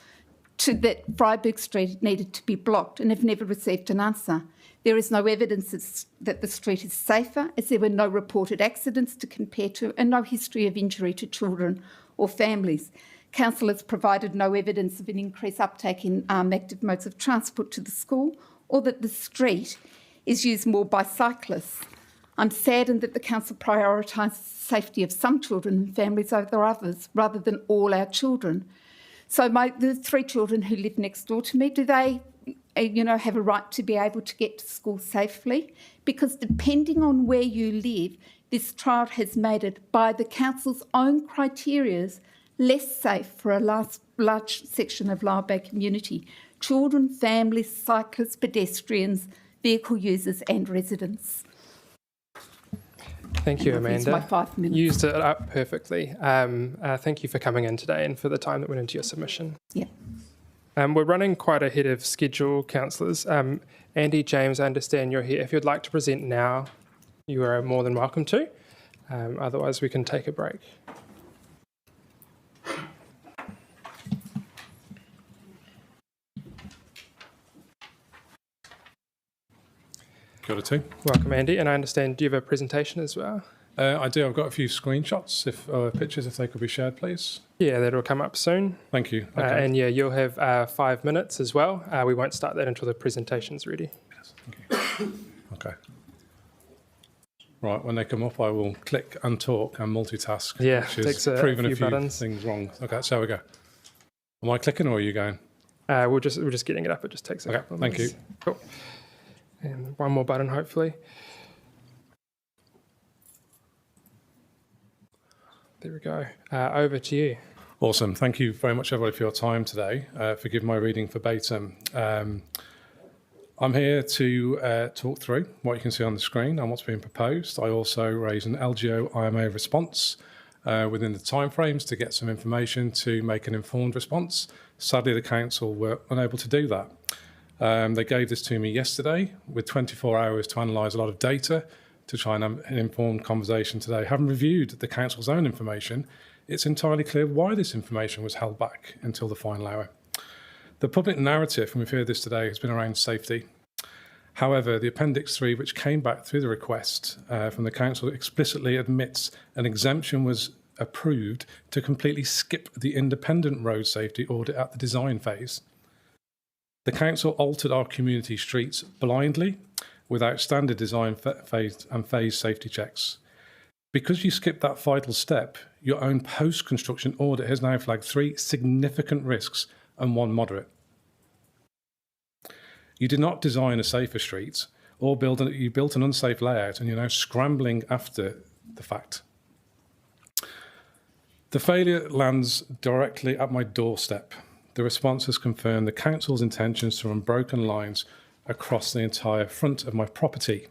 [SPEAKER 17] that Freiburg Street needed to be blocked and have never received an answer. There is no evidence that the street is safer, as there were no reported accidents to compare to and no history of injury to children or families. Council has provided no evidence of an increased uptake in active modes of transport to the school or that the street is used more by cyclists. I'm saddened that the council prioritises the safety of some children and families over others rather than all our children. So the 3 children who live next door to me, do they have a right to be able to get to school safely? Because depending on where you live, this trial has made it, by the council's own criteria, less safe for a large section of Lyall Bay community. Children, families, cyclists, pedestrians, vehicle users and residents.
[SPEAKER 1] Thank you, Amanda.
[SPEAKER 17] My 5 minutes.
[SPEAKER 1] Used it up perfectly. Thank you for coming in today and for the time that went into your submission.
[SPEAKER 17] Yeah.
[SPEAKER 1] We're running quite ahead of schedule, councillors. Andy, James, I understand you're here. If you'd like to present now, you are more than welcome to. Otherwise, we can take a break.
[SPEAKER 18] Kia ora too.
[SPEAKER 1] Welcome, Andy. And I understand, do you have a presentation as well?
[SPEAKER 18] I do. I've got a few screenshots, pictures, if they could be shared, please.
[SPEAKER 1] Yeah, that'll come up soon.
[SPEAKER 18] Thank you. Okay.
[SPEAKER 1] And yeah, you'll have 5 minutes as well. We won't start that until the presentation's ready.
[SPEAKER 18] Yes, thank you. Okay. Right, when they come up, I will click and talk and multitask,
[SPEAKER 1] Yeah,
[SPEAKER 18] which is
[SPEAKER 1] takes
[SPEAKER 18] proven a few
[SPEAKER 1] buttons.
[SPEAKER 18] things wrong. Okay, so we go. Am I clicking or are you going?
[SPEAKER 1] We're just getting it up. It just takes a
[SPEAKER 18] Okay,
[SPEAKER 1] couple of
[SPEAKER 18] thank
[SPEAKER 1] minutes.
[SPEAKER 18] you.
[SPEAKER 1] Cool. And one more button, hopefully. There we go. Over to you.
[SPEAKER 18] Awesome. Thank you very much, everybody, for your time today. Forgive my reading verbatim. I'm here to talk through what you can see on the screen and what's being proposed. I also raise an LGO IMA response within the timeframes to get some information to make an informed response. Sadly, the council were unable to do that. They gave this to me yesterday with 24 hours to analyse a lot of data to try and have an informed conversation today. Having reviewed the council's own information, it's entirely clear why this information was held back until the final hour. The public narrative, and we've heard this today, has been around safety. However, the Appendix 3, which came back through the request from the council, explicitly admits an exemption was approved to completely skip the independent road safety audit at the design phase. The council altered our community streets blindly without standard design phase and phase safety checks. Because you skipped that vital step, your own post-construction audit has now flagged 3 significant risks and 1 moderate. You did not design a safer street or you built an unsafe layout and you're now scrambling after the fact. The failure lands directly at my doorstep. The response has confirmed the council's intentions to run broken lines across the entire front of my property.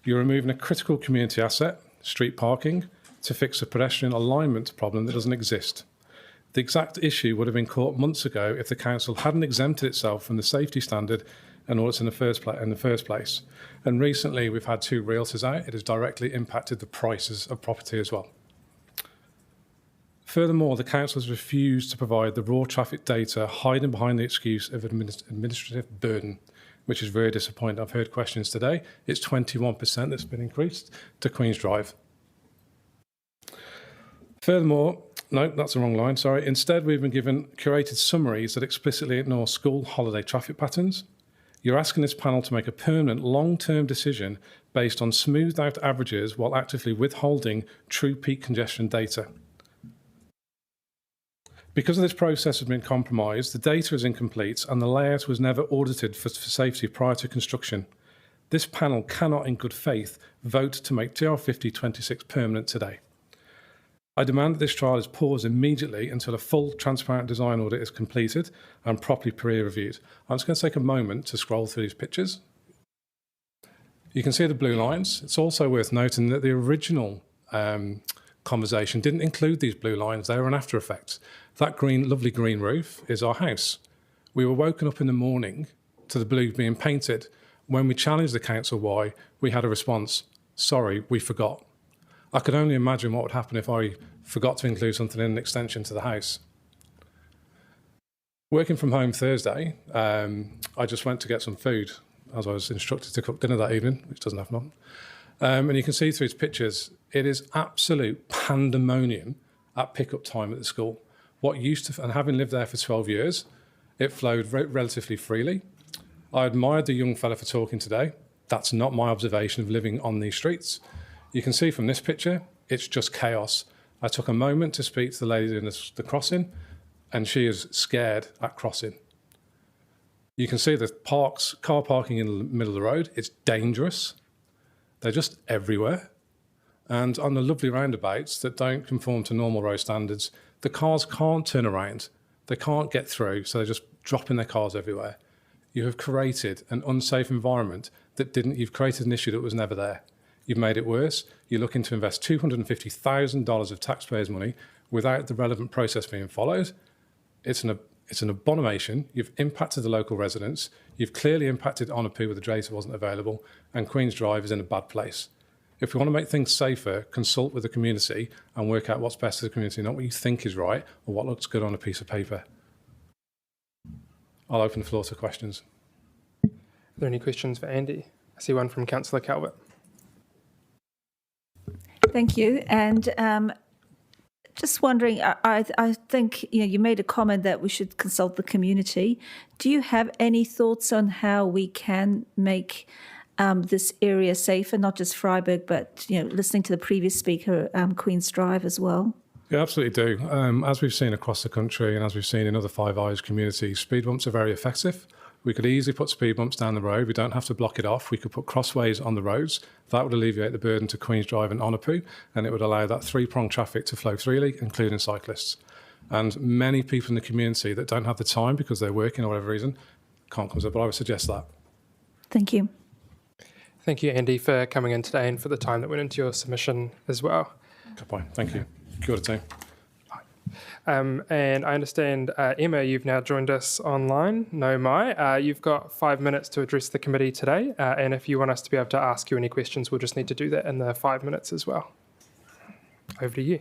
[SPEAKER 18] You're removing a critical community asset, street parking, to fix a pedestrian alignment problem that doesn't exist. The exact issue would have been caught months ago if the council hadn't exempted itself from the safety standard and audits in the first place. And recently we've had 2 realtors out. It has directly impacted the prices of property as well. Furthermore, the council has refused to provide the raw traffic data, hiding behind the excuse of administrative burden, which is very disappointing. I've heard questions today. It's 21% that's been increased to Queen's Drive. Furthermore, no, that's the wrong line, sorry. Instead, we've been given curated summaries that explicitly ignore school holiday traffic patterns. You're asking this panel to make a permanent long-term decision based on smoothed out averages while actively withholding true peak congestion data. Because this process has been compromised, the data is incomplete and the layout was never audited for safety prior to construction. This panel cannot, in good faith, vote to make GR5026 permanent today. I demand that this trial is paused immediately until a full, transparent design audit is completed and properly peer reviewed. I'm just going to take a moment to scroll through these pictures. You can see the blue lines. It's also worth noting that the original conversation didn't include these blue lines. They were an after effect. That lovely green roof is our house. We were woken up in the morning to the blue being painted. When we challenged the council why, we had a response, sorry, we forgot. I could only imagine what would happen if I forgot to include something in an extension to the house. Working from home Thursday, I just went to get some food as I was instructed to cook dinner that evening, which doesn't happen often. And you can see through its pictures, it is absolute pandemonium at pickup time at the school. What used to, and having lived there for 12 years, it flowed relatively freely. I admired the young fella for talking today. That's not my observation of living on these streets. You can see from this picture, it's just chaos. I took a moment to speak to the lady in the crossing, and she is scared at crossing. You can see the car parking in the middle of the road. It's dangerous. They're just everywhere. And on the lovely roundabouts that don't conform to normal road standards, the cars can't turn around. They can't get through, so they're just dropping their cars everywhere. You have created an unsafe environment you've created an issue that was never there. You've made it worse. You're looking to invest $250,000 of taxpayers' money without the relevant process being followed. It's an abomination. You've impacted the local residents. You've clearly impacted Onapu where the data wasn't available, and Queen's Drive is in a bad place. If we want to make things safer, consult with the community and work out what's best for the community, not what you think is right or what looks good on a piece of paper. I'll open the floor to questions.
[SPEAKER 1] Are there any questions for Andy? I see one from Councillor Calvert.
[SPEAKER 14] Thank you. And just wondering, I think you made a comment that we should consult the community. Do you have any thoughts on how we can make this area safer, not just Freiburg, but listening to the previous speaker, Queen's Drive as well?
[SPEAKER 18] Yeah, absolutely do. As we've seen across the country and as we've seen in other Five Eyes communities, speed bumps are very effective. We could easily put speed bumps down the road. We don't have to block it off. We could put crossways on the roads. That would alleviate the burden to Queen's Drive and Onapu, and it would allow that three-pronged traffic to flow freely, including cyclists. And many people in the community that don't have the time because they're working or whatever reason can't come to it, but I would suggest that.
[SPEAKER 14] Thank you.
[SPEAKER 1] Thank you, Andy, for coming in today and for the time that went into your submission as well.
[SPEAKER 18] Good point. Thank you. Kia ora, team.
[SPEAKER 1] And I understand, Emma, you've now joined us online. No mai. You've got 5 minutes to address the committee today. And if you want us to be able to ask you any questions, we'll just need to do that in the 5 minutes as well. Over to you.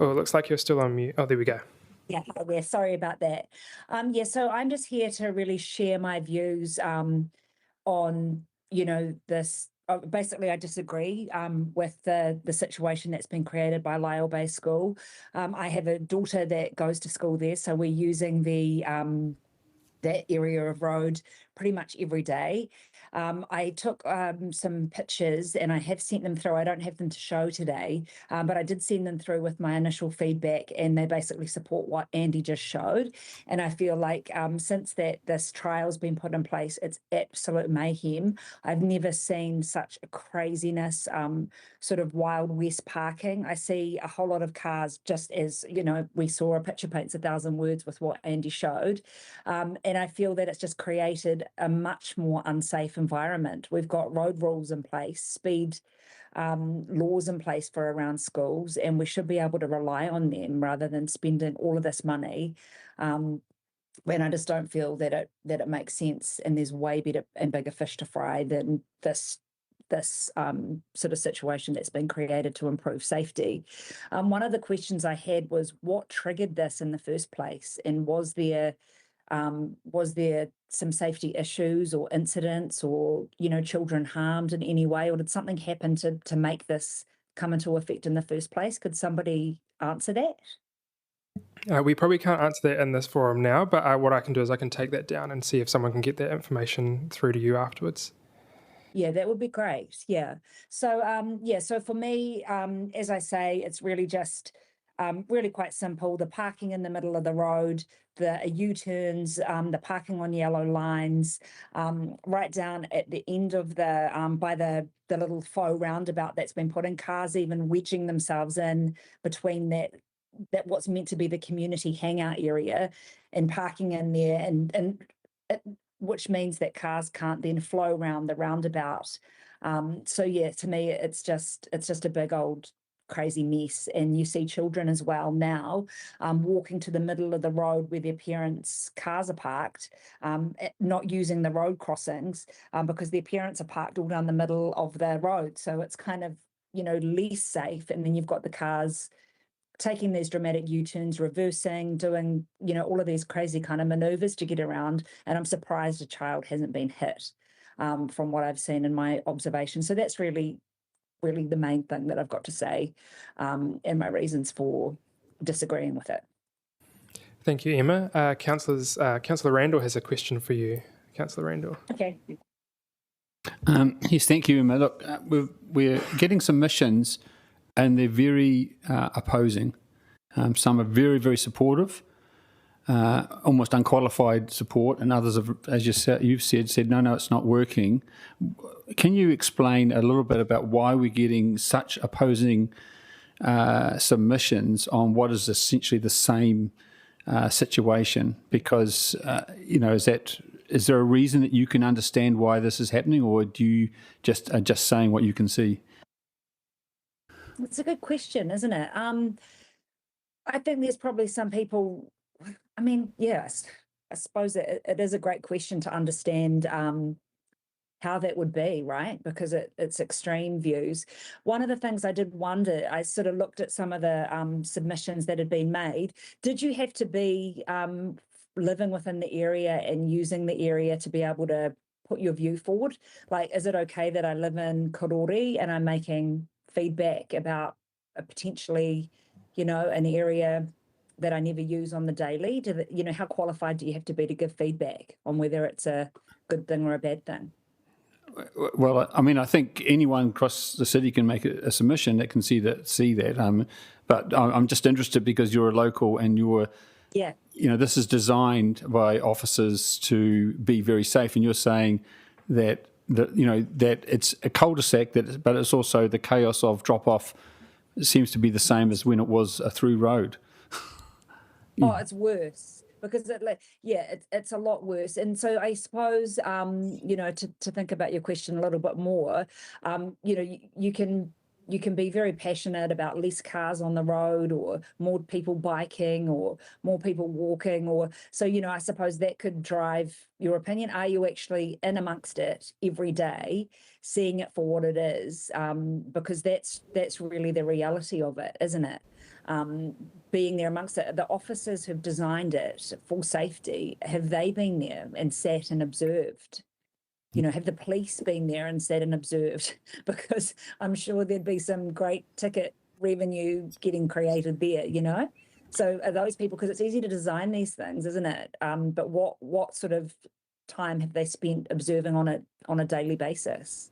[SPEAKER 1] Oh, it looks like you're still on mute. Oh, there we go.
[SPEAKER 19] Yeah, sorry about that. So I'm just here to really share my views on, this. Basically, I disagree with the situation that's been created by Lyell Bay School. I have a daughter that goes to school there, so we're using that area of road pretty much every day. I took some pictures and I have sent them through. I don't have them to show today, but I did send them through with my initial feedback, and they basically support what Andy just showed. And I feel like since this trial's been put in place, it's absolute mayhem. I've never seen such a craziness, sort of Wild West parking. I see a whole lot of cars, just as, we saw a picture paints 1,000 words with what Andy showed. And I feel that it's just created a much more unsafe environment. We've got road rules in place, speed laws in place for around schools, and we should be able to rely on them rather than spending all of this money. And I just don't feel that it makes sense, and there's way better and bigger fish to fry than this sort of situation that's been created to improve safety. One of the questions I had was what triggered this in the first place, and was there some safety issues or incidents or, children harmed in any way, or did something happen to make this come into effect in the first place? Could somebody answer that?
[SPEAKER 1] We probably can't answer that in this forum now, but what I can do is I can take that down and see if someone can get that information through to you afterwards.
[SPEAKER 19] Yeah, that would be great. Yeah. So, so for me, as I say, it's really just really quite simple. The parking in the middle of the road, the U-turns, the parking on yellow lines, right down at the end of by the little faux roundabout that's been put in, cars even wedging themselves in between that what's meant to be the community hangout area and parking in there, and which means that cars can't then flow around the roundabout. So yeah, to me, it's just a big old crazy mess. And you see children as well now walking to the middle of the road where their parents' cars are parked, not using the road crossings because their parents are parked all down the middle of the road. So it's kind of, less safe. And then you've got the cars taking these dramatic U-turns, reversing, doing, all of these crazy kind of maneuvers to get around. And I'm surprised a child hasn't been hit from what I've seen in my observation. So that's really the main thing that I've got to say and my reasons for disagreeing with it.
[SPEAKER 1] Thank you, Emma. Councillor Randall has a question for you. Councillor Randall.
[SPEAKER 19] Okay.
[SPEAKER 5] Yes, thank you, Emma. Look, we're getting submissions and they're very opposing. Some are very, very supportive, almost unqualified support, and others have, as you've said, no, it's not working. Can you explain a little bit about why we're getting such opposing submissions on what is essentially the same situation? Because, is there a reason that you can understand why this is happening, or do you are just saying what you can see?
[SPEAKER 19] It's a good question, isn't it? I think there's probably some people, yes, I suppose it is a great question to understand how that would be, right? Because it's extreme views. One of the things I did wonder, I sort of looked at some of the submissions that had been made. Did you have to be living within the area and using the area to be able to put your view forward? Like, is it okay that I live in Karori and I'm making feedback about a potentially, an area that I never use on the daily? How qualified do you have to be to give feedback on whether it's a good thing or a bad thing?
[SPEAKER 5] Well, I mean, I think anyone across the city can make a submission that can see that. But I'm just interested because you're a local and
[SPEAKER 19] Yeah.
[SPEAKER 5] this is designed by officers to be very safe, and you're saying that that it's a cul-de-sac, but it's also the chaos of drop-off seems to be the same as when it was a through road.
[SPEAKER 19] Oh, it's worse because it's a lot worse. And so I suppose, to think about your question a little bit more, you can be very passionate about less cars on the road or more people biking or more people walking, or so, I suppose that could drive your opinion. Are you actually in amongst it every day, seeing it for what it is? Because that's really the reality of it, isn't it? Being there amongst it. The officers who've designed it for safety, have they been there and sat and observed? Have the police been there and sat and observed? Because I'm sure there'd be some great ticket revenue getting created there, So are those people, because it's easy to design these things, isn't it? But what sort of time have they spent observing on it on a daily basis?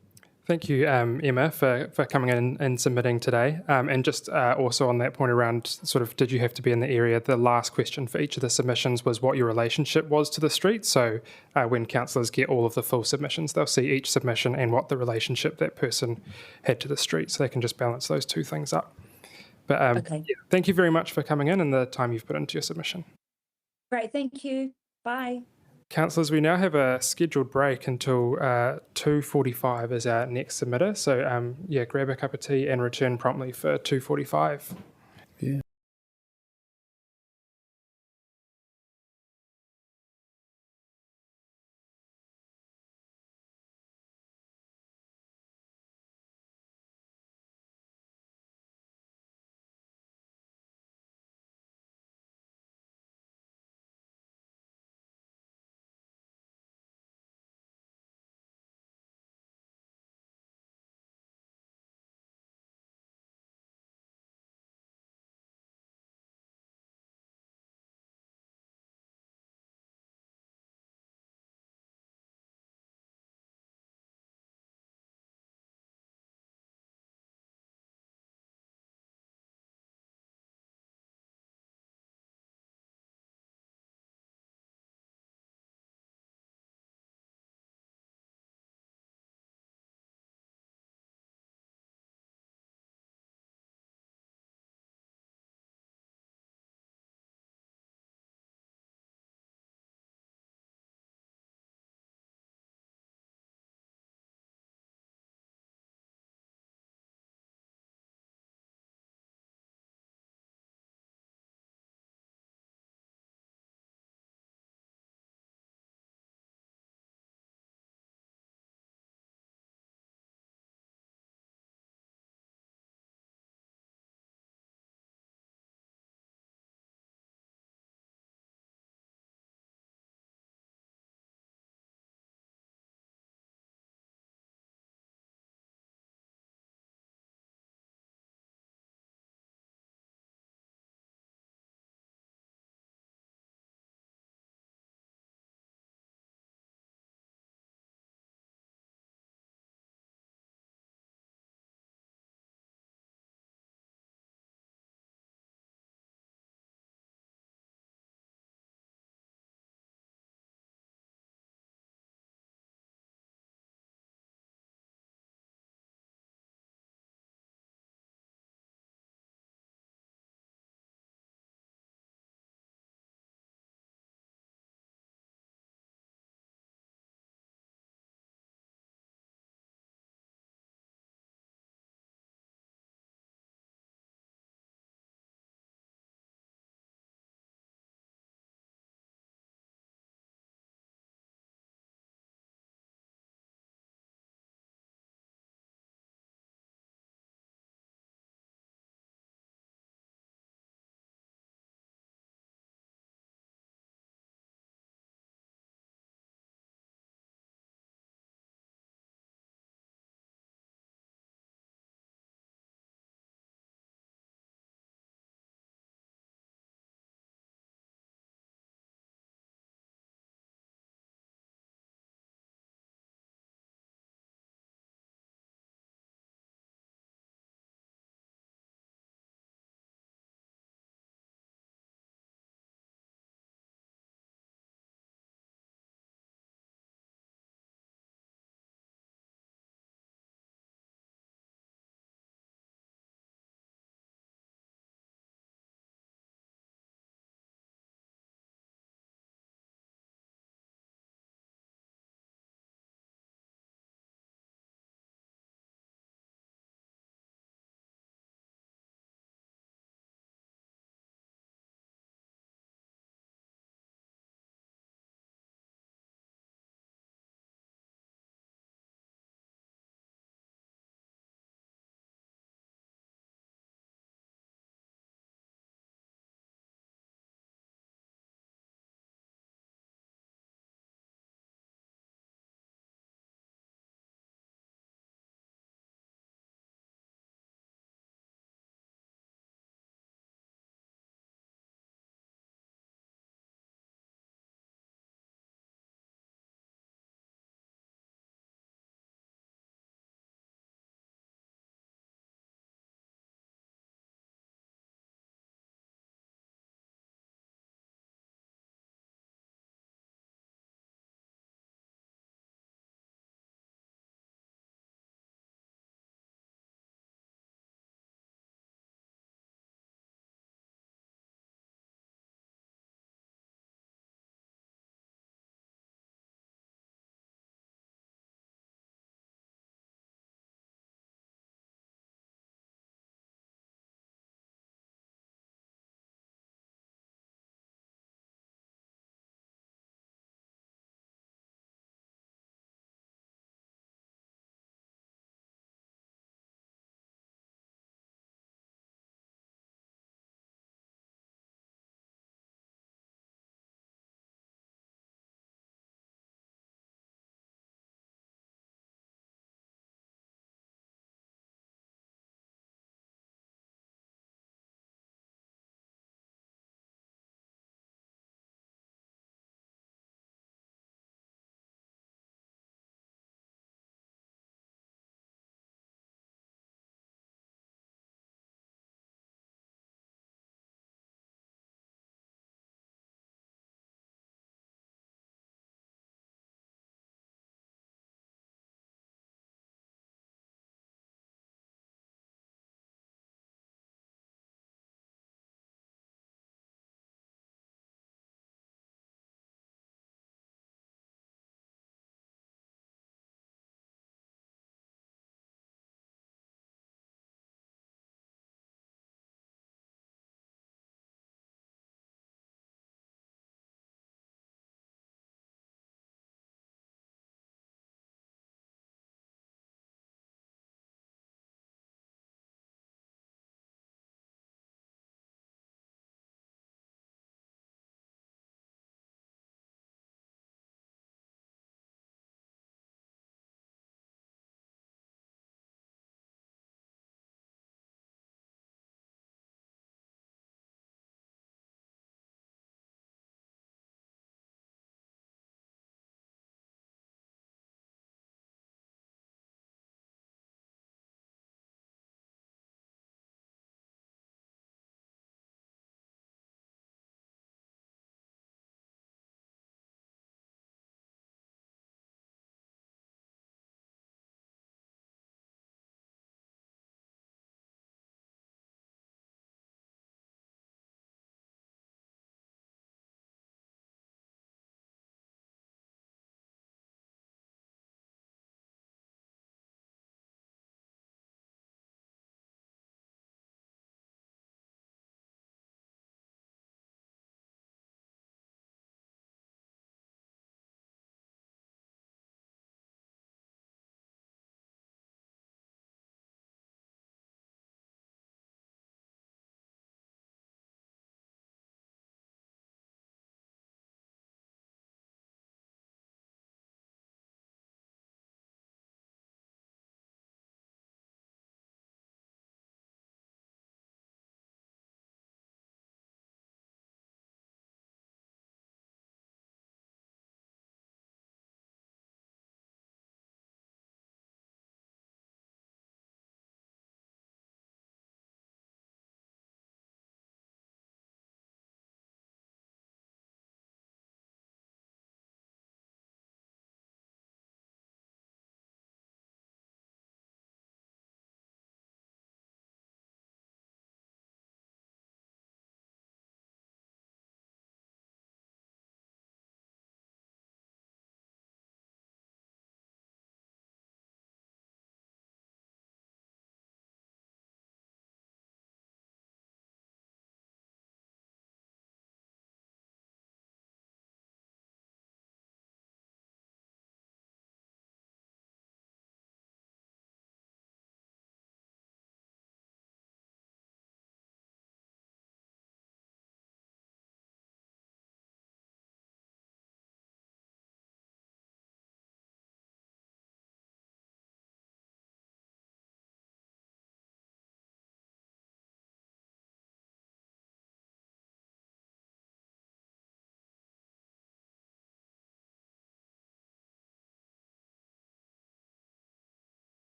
[SPEAKER 1] Thank you, Emma, for coming in and submitting today. And just also on that point around sort of, did you have to be in the area? The last question for each of the submissions was what your relationship was to the street. So when councillors get all of the full submissions, they'll see each submission and what the relationship that person had to the street. So they can just balance those two things up. But
[SPEAKER 19] Okay.
[SPEAKER 1] yeah, thank you very much for coming in and the time you've put into your submission.
[SPEAKER 19] Great, thank you. Bye.
[SPEAKER 1] Councillors, we now have a scheduled break until 2:45 is our next submitter. So grab a cup of tea and return promptly for 2:45.
[SPEAKER 5] Yeah.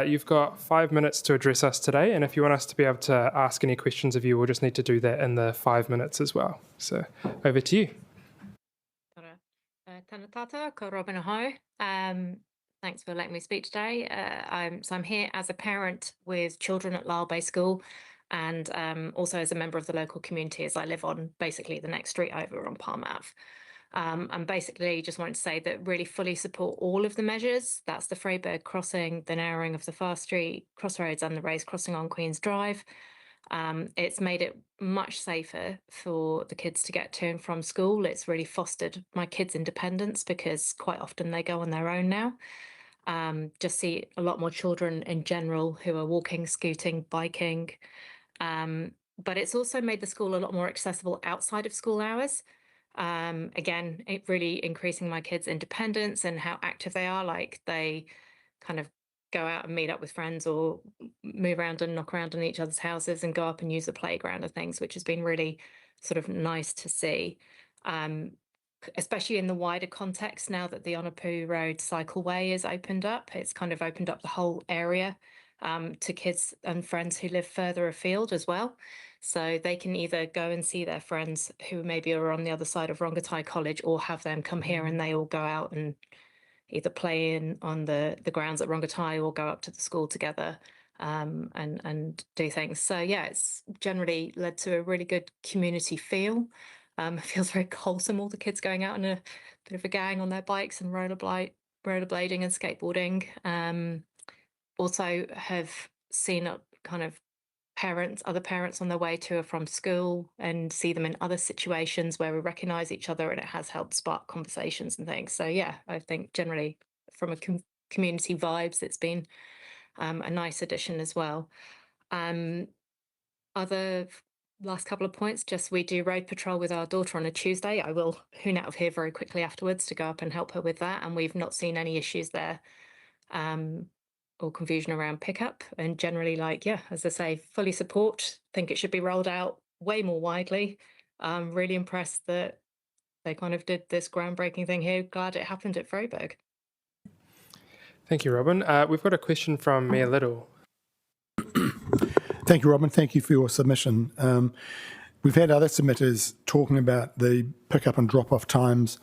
[SPEAKER 1] You've got 5 minutes to address us today, and if you want us to be able to ask any questions of you, we'll just need to do that in the 5 minutes as well. So over to you.
[SPEAKER 20] Tēnā tātou, ko Robin Aho. Thanks for letting me speak today. I'm here as a parent with children at Lyall Bay School, and also as a member of the local community, as I live on basically the next street over on Palm Ave. And basically just wanted to say that really fully support all of the measures. That's the Freyberg crossing, the narrowing of the Fast Street crossroads and the raised crossing on Queen's Drive. It's made it much safer for the kids to get to and from school. It's really fostered my kids' independence because quite often they go on their own now. Just see a lot more children in general who are walking, scooting, biking. But it's also made the school a lot more accessible outside of school hours. Again, it really increasing my kids' independence and how active they are. Like they kind of go out and meet up with friends or move around and knock around in each other's houses and go up and use the playground and things, which has been really sort of nice to see. Especially in the wider context now that the Onapu Road cycleway is opened up. It's kind of opened up the whole area to kids and friends who live further afield as well. So they can either go and see their friends who maybe are on the other side of Rongotai College or have them come here and they all go out and either play on the grounds at Rongotai or go up to the school together and do things. So yeah, it's generally led to a really good community feel. It feels very wholesome, all the kids going out in a bit of a gang on their bikes and rollerblading and skateboarding. Also have seen kind of other parents on their way to or from school and see them in other situations where we recognise each other, and it has helped spark conversations and things. So yeah, I think generally from a community vibes, it's been a nice addition as well. Other last couple of points, just we do road patrol with our daughter on a Tuesday. I will hoon out of here very quickly afterwards to go up and help her with that, and we've not seen any issues there. Or confusion around pickup, and generally, like, yeah, as I say, fully support. Think it should be rolled out way more widely. Really impressed that they kind of did this groundbreaking thing here. Glad it happened at Freyberg.
[SPEAKER 1] Thank you, Robin. We've got a question from Mia Little.
[SPEAKER 10] Thank you, Robin. Thank you for your submission. We've had other submitters talking about the pick-up and drop-off times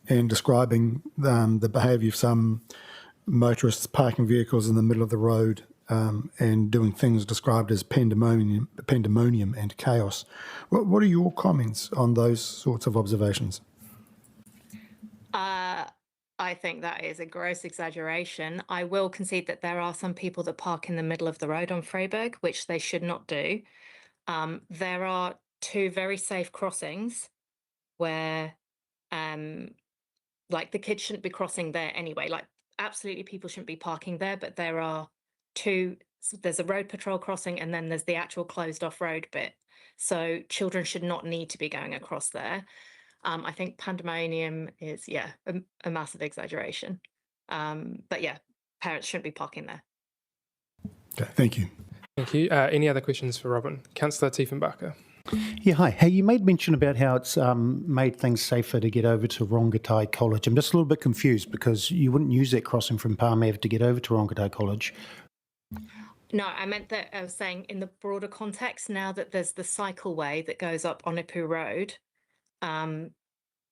[SPEAKER 10] and describing the behaviour of some motorists parking vehicles in the middle of the road and doing things described as pandemonium and chaos. What are your comments on those sorts of observations?
[SPEAKER 20] I think that is a gross exaggeration. I will concede that there are some people that park in the middle of the road on Freyberg, which they should not do. There are two very safe crossings where like the kids shouldn't be crossing there anyway. Like absolutely people shouldn't be parking there, but there are two, there's a road patrol crossing and then there's the actual closed off road bit. So children should not need to be going across there. I think pandemonium is, yeah, a massive exaggeration. But yeah, parents shouldn't be parking there.
[SPEAKER 10] Okay, thank you.
[SPEAKER 1] Thank you. Any other questions for Robin? Councillor Tiefenbacher.
[SPEAKER 7] Yeah, hi. Hey, you made mention about how it's made things safer to get over to Rongotai College. I'm just a little bit confused because you wouldn't use that crossing from Palm Ave to get over to Rongotai College.
[SPEAKER 20] No, I meant that I was saying in the broader context, now that there's the cycleway that goes up Onapu Road,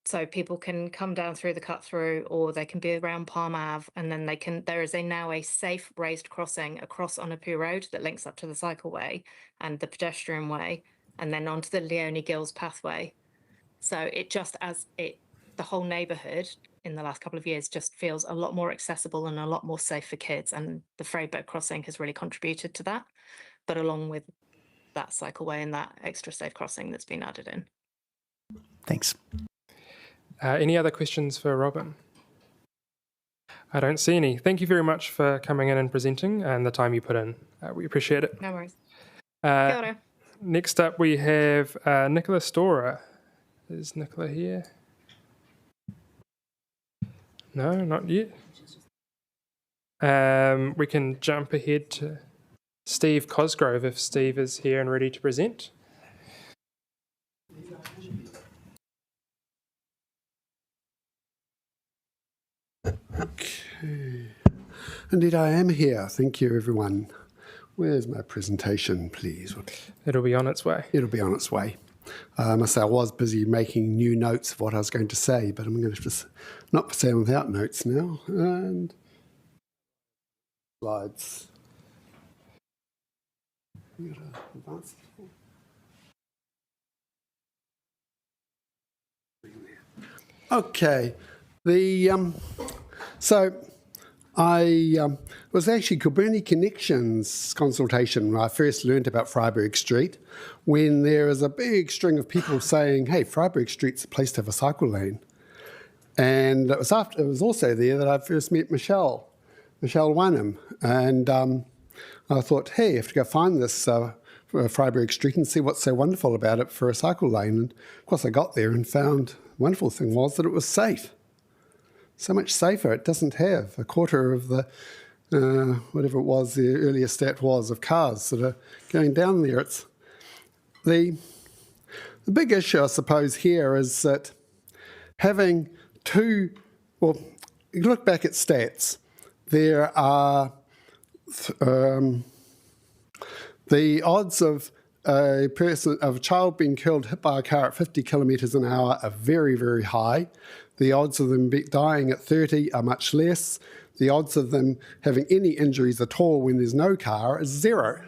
[SPEAKER 20] so people can come down through the cut through or they can be around Palm Ave, and then there is now a safe raised crossing across Onapu Road that links up to the cycleway and the pedestrian way, and then onto the Leonie Gills pathway. So it just the whole neighbourhood in the last couple of years just feels a lot more accessible and a lot more safe for kids, and the Freyberg crossing has really contributed to that, but along with that cycleway and that extra safe crossing that's been added in.
[SPEAKER 7] Thanks.
[SPEAKER 1] Any other questions for Robin? I don't see any. Thank you very much for coming in and presenting and the time you put in. We appreciate it.
[SPEAKER 20] No worries. Kia ora.
[SPEAKER 1] Next up, we have Nicola Storer. Is Nicola here? No, not yet. We can jump ahead to Steve Cosgrove if Steve is here and ready to present.
[SPEAKER 21] Okay. Indeed, I am here. Thank you, everyone. Where's my presentation, please?
[SPEAKER 1] It'll be on its way.
[SPEAKER 21] It'll be on its way. I must say I was busy making new notes of what I was going to say, but I'm going to just not say them without notes now. And slides. Okay. So I was actually Kilburnie Connections consultation when I first learned about Freiburg Street, when there was a big string of people saying, hey, Freiburg Street's a place to have a cycle lane. And it was also there that I first met Michelle Wanham. And I thought, hey, I have to go find this Freiburg Street and see what's so wonderful about it for a cycle lane. And of course I got there and found the wonderful thing was that it was safe. So much safer. It doesn't have a quarter of the, whatever it was, the earlier stat was, of cars that are going down there. It's the big issue, I suppose, here is that having you look back at stats, there are the odds of a child being killed, hit by a car at 50 kilometres an hour are very, very high. The odds of them dying at 30 are much less. The odds of them having any injuries at all when there's no car is 0.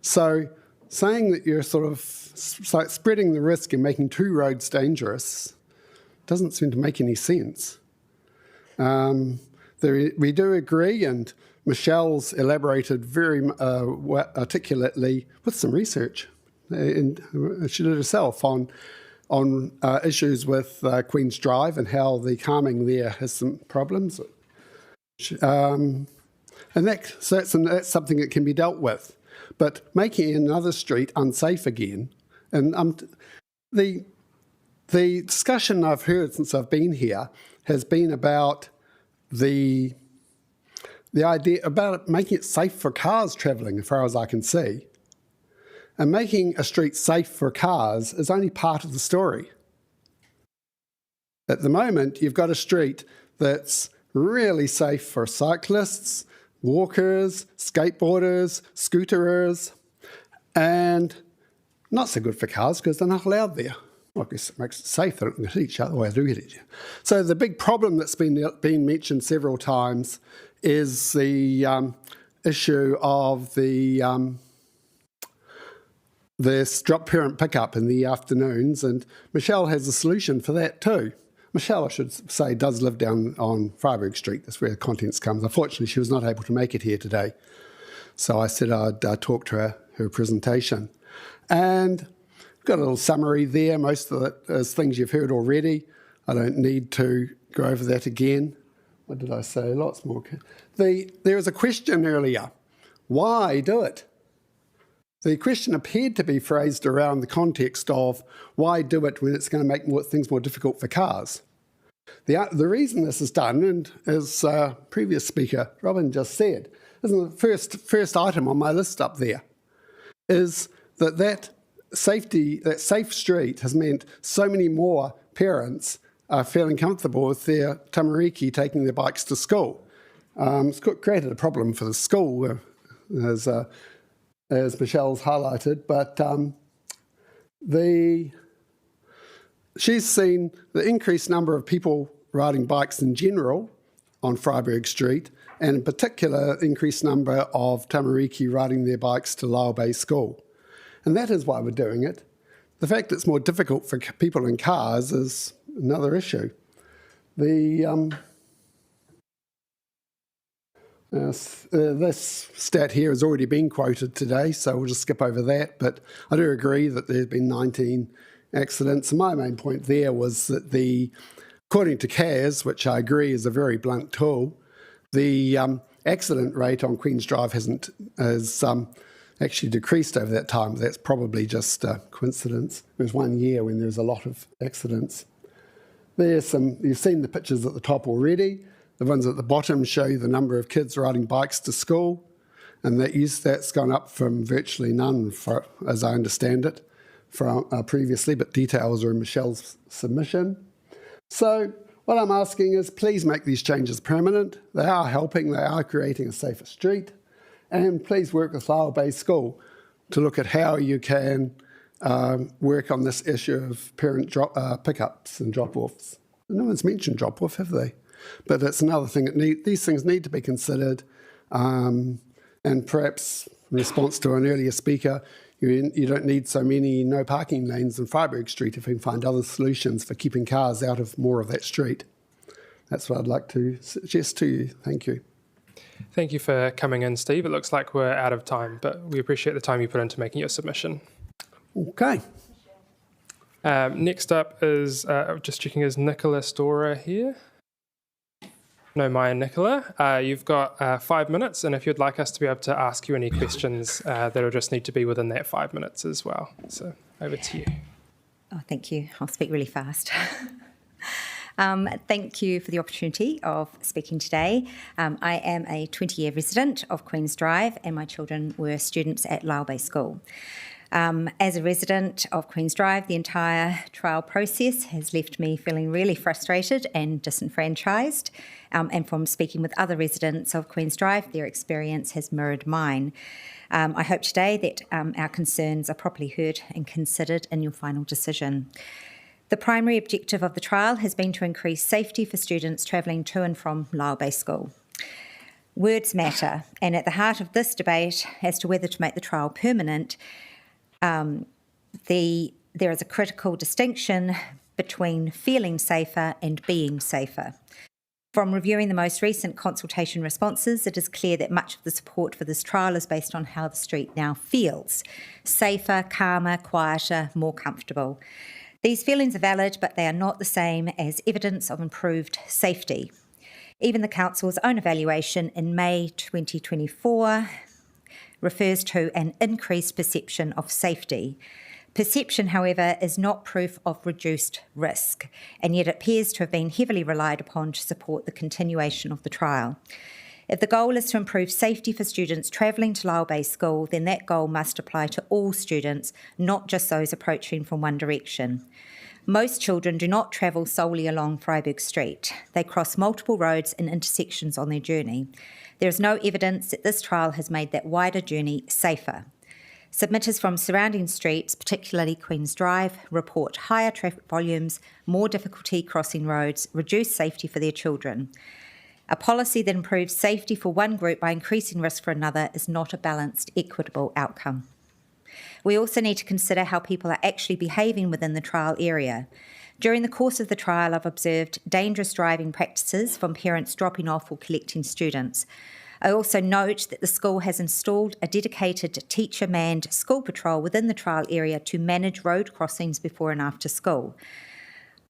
[SPEAKER 21] So saying that you're sort of spreading the risk and making 2 roads dangerous doesn't seem to make any sense. We do agree, and Michelle's elaborated very articulately with some research, and she did herself on issues with Queen's Drive and how the calming there has some problems. And that's something that can be dealt with. But making another street unsafe again, and the discussion I've heard since I've been here has been about the idea about making it safe for cars travelling, as far as I can see. And making a street safe for cars is only part of the story. At the moment, you've got a street that's really safe for cyclists, walkers, skateboarders, scooterers, and not so good for cars because they're not allowed there. Well, I guess it makes it safe. They don't get each other. Well, they do get each other. So the big problem that's been mentioned several times is the issue of the drop parent pickup in the afternoons, and Michelle has a solution for that too. Michelle, I should say, does live down on Freiburg Street. That's where the contents comes. Unfortunately, she was not able to make it here today. So I said I'd talk to her presentation. And got a little summary there. Most of it is things you've heard already. I don't need to go over that again. What did I say? Lots more. There was a question earlier. Why do it? The question appeared to be phrased around the context of why do it when it's going to make things more difficult for cars. The reason this is done, and as previous speaker Robin just said, isn't the first item on my list up there, is that safe street has meant so many more parents are feeling comfortable with their tamariki taking their bikes to school. It's created a problem for the school, as Michelle's highlighted, but she's seen the increased number of people riding bikes in general on Freiburg Street, and in particular, increased number of tamariki riding their bikes to Lyall Bay School. And that is why we're doing it. The fact that it's more difficult for people in cars is another issue. This stat here has already been quoted today, so we'll just skip over that. But I do agree that there have been 19 accidents. And my main point there was that according to CAS, which I agree is a very blunt tool, the accident rate on Queen's Drive has actually decreased over that time. That's probably just a coincidence. There was 1 year when there was a lot of accidents. You've seen the pictures at the top already. The ones at the bottom show you the number of kids riding bikes to school, and that's gone up from virtually none, as I understand it, from previously, but details are in Michelle's submission. So What I'm asking is please make these changes permanent. They are helping, they are creating a safer street. And please work with Lyall Bay School to look at how you can work on this issue of parent pickups and drop-offs. No one's mentioned drop-off, have they? But that's another thing. These things need to be considered. And perhaps in response to an earlier speaker, you don't need so many no parking lanes in Freiburg Street if we can find other solutions for keeping cars out of more of that street. That's what I'd like to suggest to you. Thank you.
[SPEAKER 1] Thank you for coming in, Steve. It looks like we're out of time, but we appreciate the time you put into making your submission.
[SPEAKER 21] Okay.
[SPEAKER 1] Next up is, just checking, is Nicola Storer here? No, Maya Nicola. You've got 5 minutes, and if you'd like us to be able to ask you any questions, that'll just need to be within that 5 minutes as well. So over to you.
[SPEAKER 2] Oh, thank you. I'll speak really fast. Thank you for the opportunity of speaking today. I am a 20-year resident of Queen's Drive, and my children were students at Lyall Bay School. As a resident of Queen's Drive, the entire trial process has left me feeling really frustrated and disenfranchised. And from speaking with other residents of Queen's Drive, their experience has mirrored mine. I hope today that our concerns are properly heard and considered in your final decision. The primary objective of the trial has been to increase safety for students travelling to and from Lyall Bay School. Words matter, and at the heart of this debate as to whether to make the trial permanent, there is a critical distinction between feeling safer and being safer. From reviewing the most recent consultation responses, it is clear that much of the support for this trial is based on how the street now feels. Safer, calmer, quieter, more comfortable. These feelings are valid, but they are not the same as evidence of improved safety. Even the Council's own evaluation in May 2024 refers to an increased perception of safety. Perception, however, is not proof of reduced risk, and yet it appears to have been heavily relied upon to support the continuation of the trial. If the goal is to improve safety for students travelling to Lyall Bay School, then that goal must apply to all students, not just those approaching from one direction. Most children do not travel solely along Freiburg Street. They cross multiple roads and intersections on their journey. There is no evidence that this trial has made that wider journey safer. Submitters from surrounding streets, particularly Queen's Drive, report higher traffic volumes, more difficulty crossing roads, reduced safety for their children. A policy that improves safety for one group by increasing risk for another is not a balanced, equitable outcome. We also need to consider how people are actually behaving within the trial area. During the course of the trial, I've observed dangerous driving practices from parents dropping off or collecting students. I also note that the school has installed a dedicated teacher-manned school patrol within the trial area to manage road crossings before and after school.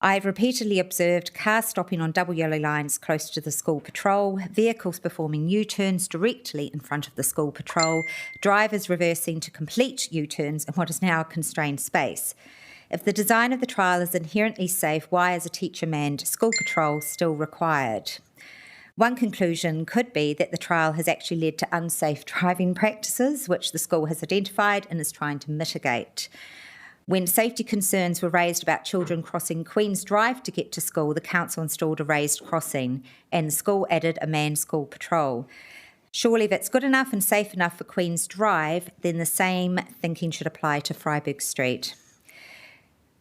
[SPEAKER 2] I have repeatedly observed cars stopping on double yellow lines close to the school patrol, vehicles performing U-turns directly in front of the school patrol, drivers reversing to complete U-turns in what is now a constrained space. If the design of the trial is inherently safe, why is a teacher-manned school patrol still required? One conclusion could be that the trial has actually led to unsafe driving practices, which the school has identified and is trying to mitigate. When safety concerns were raised about children crossing Queen's Drive to get to school, the council installed a raised crossing and the school added a manned school patrol. Surely if it's good enough and safe enough for Queen's Drive, then the same thinking should apply to Freiburg Street.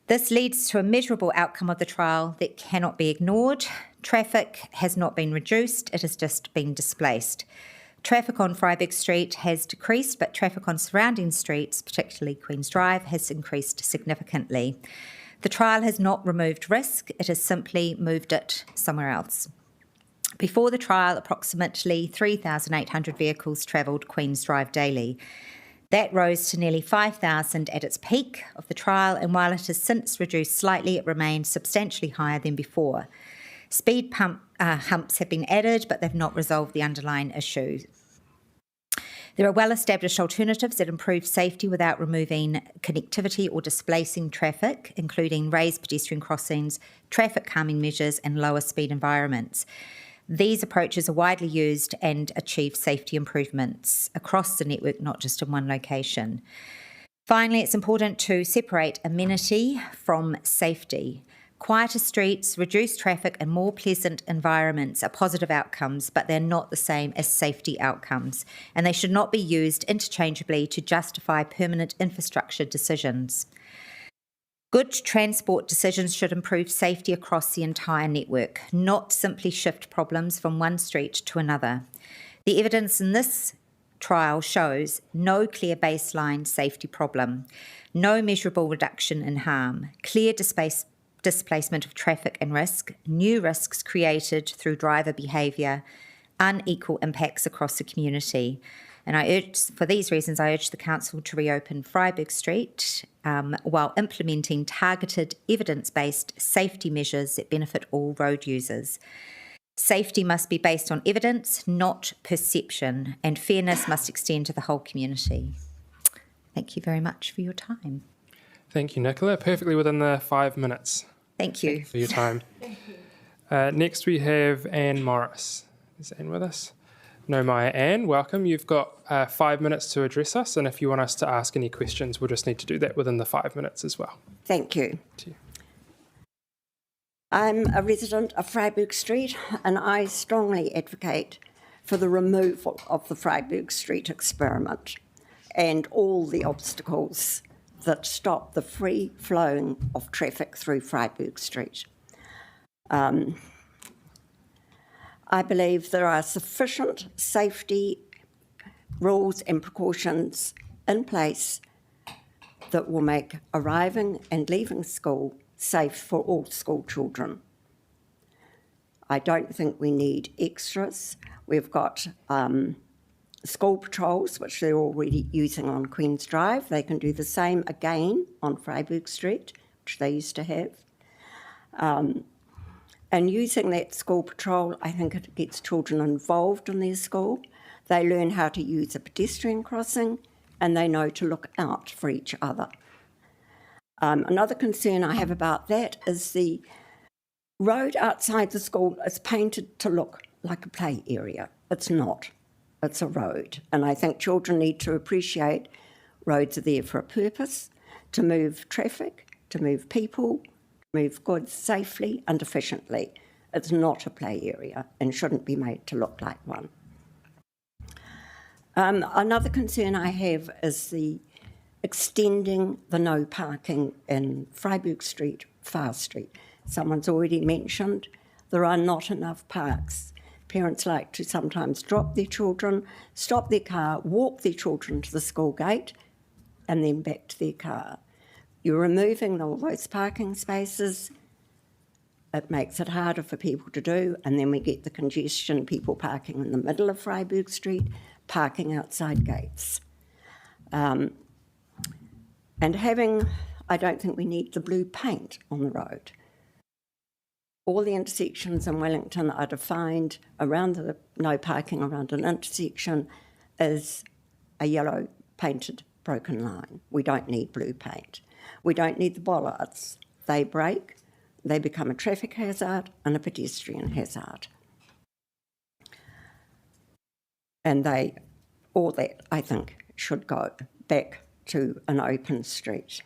[SPEAKER 2] This leads to a measurable outcome of the trial that cannot be ignored. Traffic has not been reduced, it has just been displaced. Traffic on Freiburg Street has decreased, but traffic on surrounding streets, particularly Queen's Drive, has increased significantly. The trial has not removed risk, it has simply moved it somewhere else. Before the trial, approximately 3,800 vehicles travelled Queen's Drive daily. That rose to nearly 5,000 at its peak of the trial, and while it has since reduced slightly, it remains substantially higher than before. Speed humps have been added, but they've not resolved the underlying issue. There are well-established alternatives that improve safety without removing connectivity or displacing traffic, including raised pedestrian crossings, traffic calming measures, and lower speed environments. These approaches are widely used and achieve safety improvements across the network, not just in one location. Finally, it's important to separate amenity from safety. Quieter streets, reduced traffic and more pleasant environments are positive outcomes, but they're not the same as safety outcomes, and they should not be used interchangeably to justify permanent infrastructure decisions. Good transport decisions should improve safety across the entire network, not simply shift problems from one street to another. The evidence in this trial shows no clear baseline safety problem, no measurable reduction in harm, clear displacement of traffic and risk, new risks created through driver behaviour, unequal impacts across the community. And for these reasons, I urge the Council to reopen Freiburg Street while implementing targeted evidence-based safety measures that benefit all road users. Safety must be based on evidence, not perception, and fairness must extend to the whole community. Thank you very much for your time.
[SPEAKER 1] Thank you, Nicola. Perfectly within the 5 minutes.
[SPEAKER 2] Thank you.
[SPEAKER 1] Thank you for your time. Next we have Anne Morris. Is Anne with us? No, Maya. Anne, welcome. You've got 5 minutes to address us, and if you want us to ask any questions, we'll just need to do that within the 5 minutes as well.
[SPEAKER 3] Thank you. I'm a resident of Freiburg Street, and I strongly advocate for the removal of the Freiburg Street experiment and all the obstacles that stop the free flowing of traffic through Freiburg Street. I believe there are sufficient safety rules and precautions in place that will make arriving and leaving school safe for all school children. I don't think we need extras. We've got school patrols, which they're already using on Queen's Drive. They can do the same again on Freiburg Street, which they used to have. And using that school patrol, I think it gets children involved in their school. They learn how to use a pedestrian crossing, and they know to look out for each other. Another concern I have about that is the road outside the school is painted to look like a play area. It's not. It's a road. And I think children need to appreciate roads are there for a purpose, to move traffic, to move people, move goods safely and efficiently. It's not a play area and shouldn't be made to look like one. Another concern I have is the extending the no parking in Freiburg Street, Far Street. Someone's already mentioned there are not enough parks. Parents like to sometimes drop their children, stop their car, walk their children to the school gate, and then back to their car. You're removing all those parking spaces. It makes it harder for people to do, and then we get the congestion, people parking in the middle of Freiburg Street, parking outside gates. And I don't think we need the blue paint on the road. All the intersections in Wellington are defined around the no parking around an intersection is a yellow painted broken line. We don't need blue paint. We don't need the bollards. They break, they become a traffic hazard and a pedestrian hazard. And all that, I think, should go back to an open street.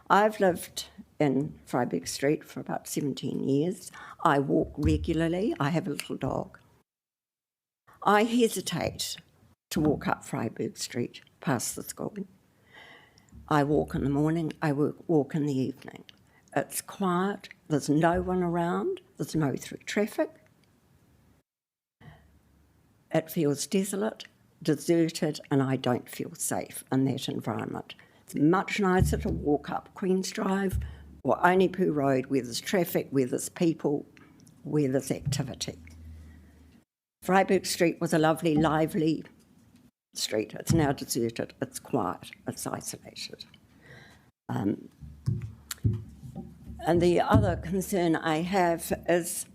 [SPEAKER 3] I've lived in Freiburg Street for about 17 years. I walk regularly. I have a little dog. I hesitate to walk up Freiburg Street past the school. I walk in the morning, I walk in the evening. It's quiet, there's no one around, there's no through traffic. It feels desolate, deserted, and I don't feel safe in that environment. It's much nicer to walk up Queen's Drive or Onipu Road where there's traffic, where there's people, where there's activity. Freiburg Street was a lovely, lively street. It's now deserted, it's quiet, it's isolated. And the other concern I have is,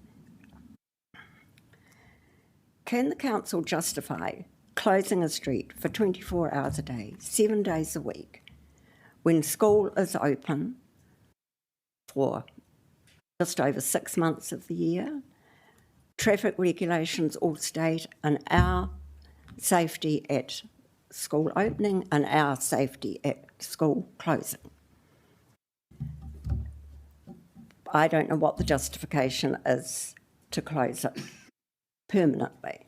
[SPEAKER 3] can the council justify closing a street for 24 hours a day, 7 days a week, when school is open for just over 6 months of the year? Traffic regulations all state an hour safety at school opening and our safety at school closing. I don't know what the justification is to close it permanently.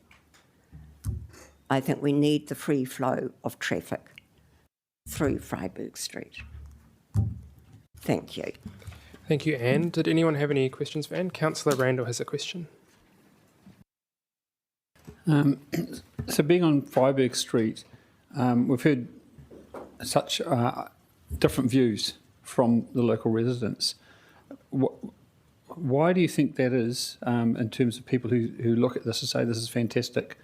[SPEAKER 3] I think we need the free flow of traffic through Freiburg Street. Thank you.
[SPEAKER 1] Thank you, Anne. Did anyone have any questions for Anne? Councillor Randall has a question.
[SPEAKER 5] So being on Freiburg Street, we've heard such different views from the local residents. Why do you think that is, in terms of people who look at this and say this is fantastic,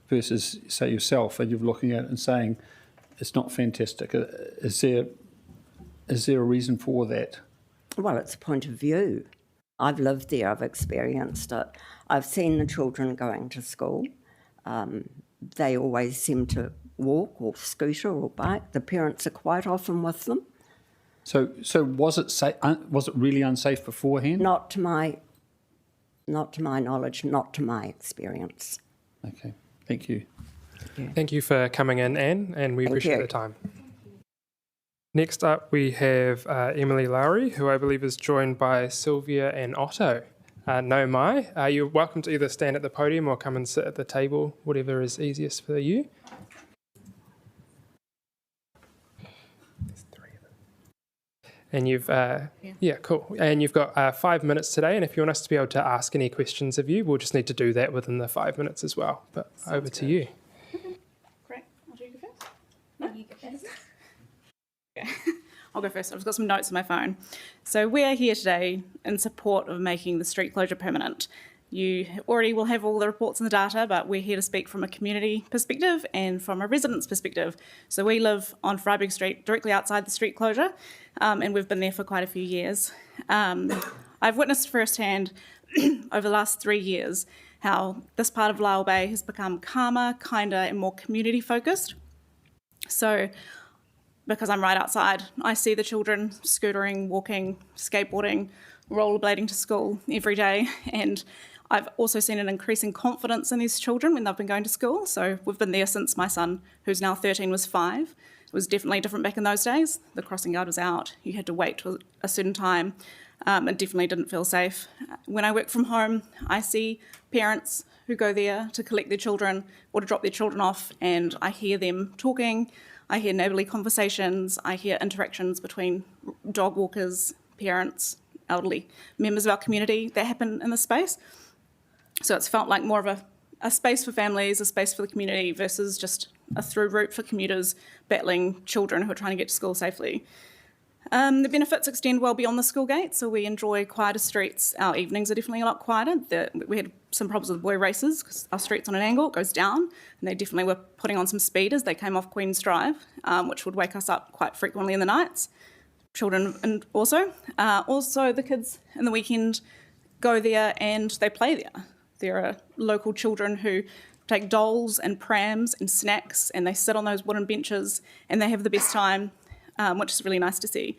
[SPEAKER 5] versus, say, yourself, and you're looking at it and saying it's not fantastic? Is there a reason for that?
[SPEAKER 3] Well, it's a point of view. I've lived there, I've experienced it. I've seen the children going to school. They always seem to walk or scooter or bike. The parents are quite often with them.
[SPEAKER 5] So was it really unsafe beforehand?
[SPEAKER 3] Not to my knowledge, not to my experience.
[SPEAKER 5] Okay, thank you.
[SPEAKER 1] Thank you for coming in, Anne, and we appreciate the time. Next up, we have Emily Lowry, who I believe is joined by Sylvia and Otto. No mai. You're welcome to either stand at the podium or come and sit at the table, whatever is easiest for you. And you've, cool. And you've got 5 minutes today, and if you want us to be able to ask any questions of you, we'll just need to do that within the 5 minutes as well. But over to you.
[SPEAKER 4] Great. I'll do you go first? No, you go first. Okay. I'll go first. I've just got some notes on my phone. So we are here today in support of making the street closure permanent. You already will have all the reports and the data, but we're here to speak from a community perspective and from a resident's perspective. So we live on Freiburg Street, directly outside the street closure, and we've been there for quite a few years. I've witnessed firsthand over the last 3 years how this part of Lyell Bay has become calmer, kinder, and more community focused. So because I'm right outside, I see the children scootering, walking, skateboarding, rollerblading to school every day, and I've also seen an increasing confidence in these children when they've been going to school. So we've been there since my son, who's now 13, was 5. It was definitely different back in those days. The crossing guard was out. You had to wait till a certain time. It definitely didn't feel safe. When I work from home, I see parents who go there to collect their children or to drop their children off, and I hear them talking. I hear neighbourly conversations. I hear interactions between dog walkers, parents, elderly members of our community that happen in this space. So it's felt like more of a space for families, a space for the community versus just a through route for commuters battling children who are trying to get to school safely. The benefits extend well beyond the school gate, so we enjoy quieter streets. Our evenings are definitely a lot quieter. We had some problems with boy races because our street's on an angle, it goes down, and they definitely were putting on some speed as they came off Queen's Drive, which would wake us up quite frequently in the nights. Children and also the kids in the weekend go there and they play there. There are local children who take dolls and prams and snacks, and they sit on those wooden benches and they have the best time, which is really nice to see.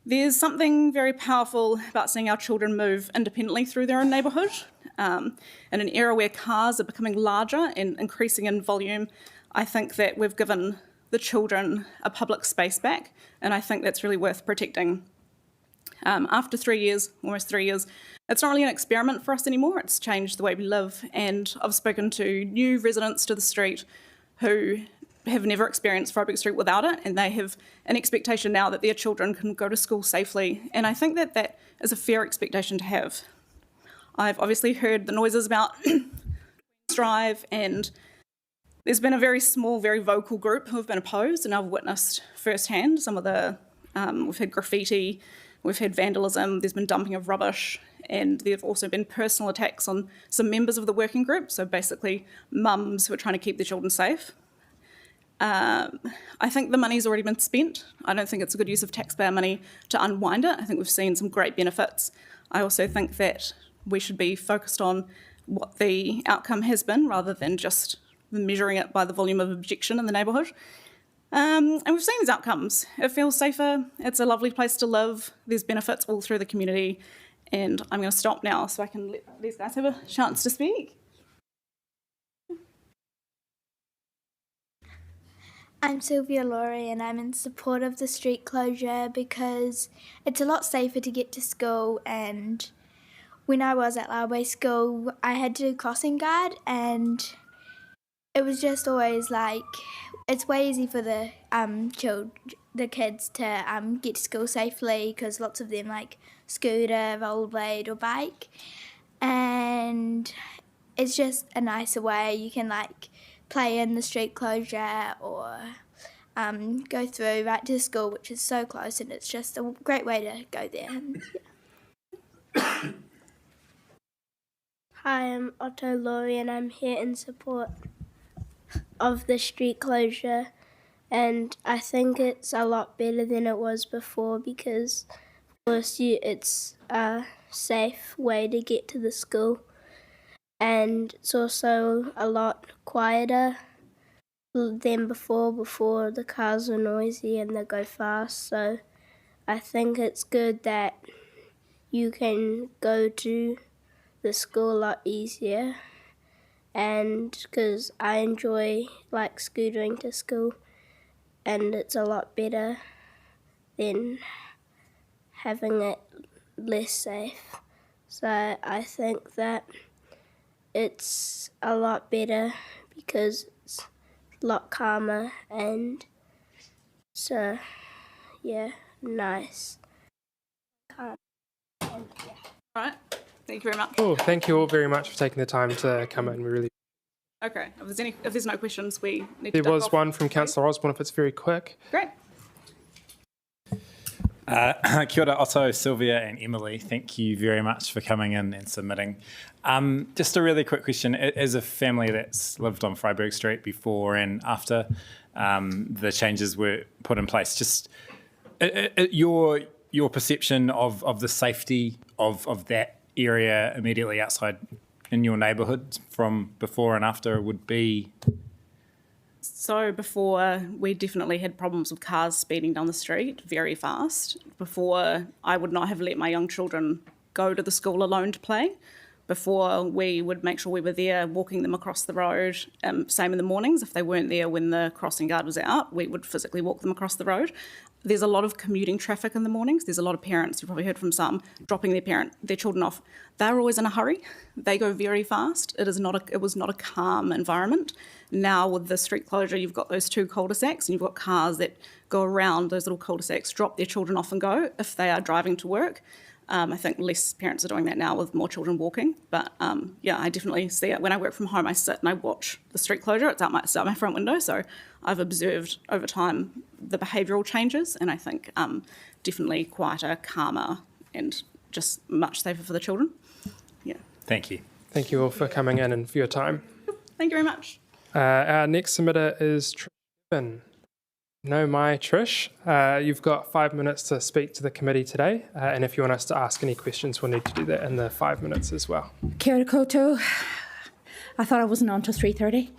[SPEAKER 4] There's something very powerful about seeing our children move independently through their own neighbourhood. In an era where cars are becoming larger and increasing in volume, I think that we've given the children a public space back, and I think that's really worth protecting. After 3 years, almost 3 years, it's not really an experiment for us anymore. It's changed the way we live, and I've spoken to new residents to the street who have never experienced Freiburg Street without it, and they have an expectation now that their children can go to school safely, and I think that that is a fair expectation to have. I've obviously heard the noises about Drive, and there's been a very small, very vocal group who have been opposed, and I've witnessed firsthand some of the, we've had graffiti, we've had vandalism, there's been dumping of rubbish, and there have also been personal attacks on some members of the working group, so basically mums who are trying to keep their children safe. I think the money's already been spent. I don't think it's a good use of taxpayer money to unwind it. I think we've seen some great benefits. I also think that we should be focused on what the outcome has been rather than just measuring it by the volume of objection in the neighbourhood. And we've seen these outcomes. It feels safer, it's a lovely place to live, there's benefits all through the community, and I'm going to stop now so I can let these guys have a chance to speak.
[SPEAKER 6] I'm Sylvia Laurie and I'm in support of the street closure because it's a lot safer to get to school, and when I was at Laubay School I had to do crossing guard and it was just always like it's way easy for the kids to get to school safely because lots of them like scooter, rollerblade or bike, and it's just a nicer way. You can like play in the street closure or go through right to school, which is so close, and it's just a great way to go there. And, yeah.
[SPEAKER 22] Hi, I'm Otto Laurie and I'm here in support of the street closure, and I think it's a lot better than it was before because first it's a safe way to get to the school, and it's also a lot quieter than before the cars are noisy and they go fast. So I think it's good that you can go to the school a lot easier, and because I enjoy like scootering to school and it's a lot better than having it less safe. So I think that it's a lot better because it's a lot calmer and so yeah, nice. Calm. And, yeah.
[SPEAKER 4] All right. Thank you very much.
[SPEAKER 1] Cool. Thank you all very much for taking the time to come in. We really.
[SPEAKER 4] Okay. If there's no questions, we need
[SPEAKER 1] There
[SPEAKER 4] to.
[SPEAKER 1] was one from Councillor Osborne. If it's very quick.
[SPEAKER 4] Great.
[SPEAKER 23] Kia ora, Otto, Sylvia and Emily. Thank you very much for coming in and submitting. Just a really quick question. As a family that's lived on Freiburg Street before and after the changes were put in place, just your perception of the safety of that area immediately outside in your neighbourhood from before and after would be?
[SPEAKER 4] So before, we definitely had problems with cars speeding down the street very fast. Before, I would not have let my young children go to the school alone to play. Before, we would make sure we were there walking them across the road. Same in the mornings. If they weren't there when the crossing guard was out, we would physically walk them across the road. There's a lot of commuting traffic in the mornings. There's a lot of parents, you've probably heard from some, dropping their children off. They're always in a hurry. They go very fast. It was not a calm environment. Now with the street closure, you've got those two cul-de-sacs and you've got cars that go around those little cul-de-sacs, drop their children off and go if they are driving to work. I think less parents are doing that now with more children walking. But yeah, I definitely see it. When I work from home, I sit and I watch the street closure. It's out my front window. So I've observed over time the behavioural changes, and I think definitely quieter, calmer, and just much safer for the children. Yeah.
[SPEAKER 23] Thank you.
[SPEAKER 1] Thank you all for coming in and for your time.
[SPEAKER 4] Thank you very much.
[SPEAKER 1] Our next submitter is Trish Gibbon. No, my Trish. You've got 5 minutes to speak to the committee today, and if you want us to ask any questions, we'll need to do that in the 5 minutes as well.
[SPEAKER 24] Kia ora koutou. I thought I wasn't on till 3:30.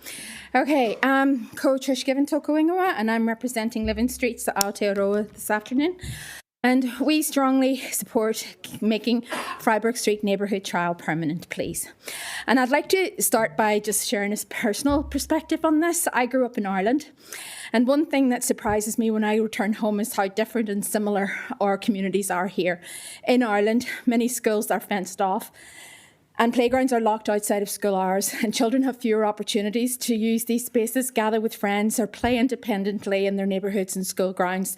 [SPEAKER 24] Okay, ko Trish Gibbon tōku ingoa, and I'm representing Living Streets to Aotearoa this afternoon. And we strongly support making Freiburg Street neighbourhood trial permanent, please. And I'd like to start by just sharing a personal perspective on this. I grew up in Ireland, and one thing that surprises me when I return home is how different and similar our communities are here. In Ireland, many schools are fenced off, and playgrounds are locked outside of school hours, and children have fewer opportunities to use these spaces, gather with friends, or play independently in their neighbourhoods and school grounds.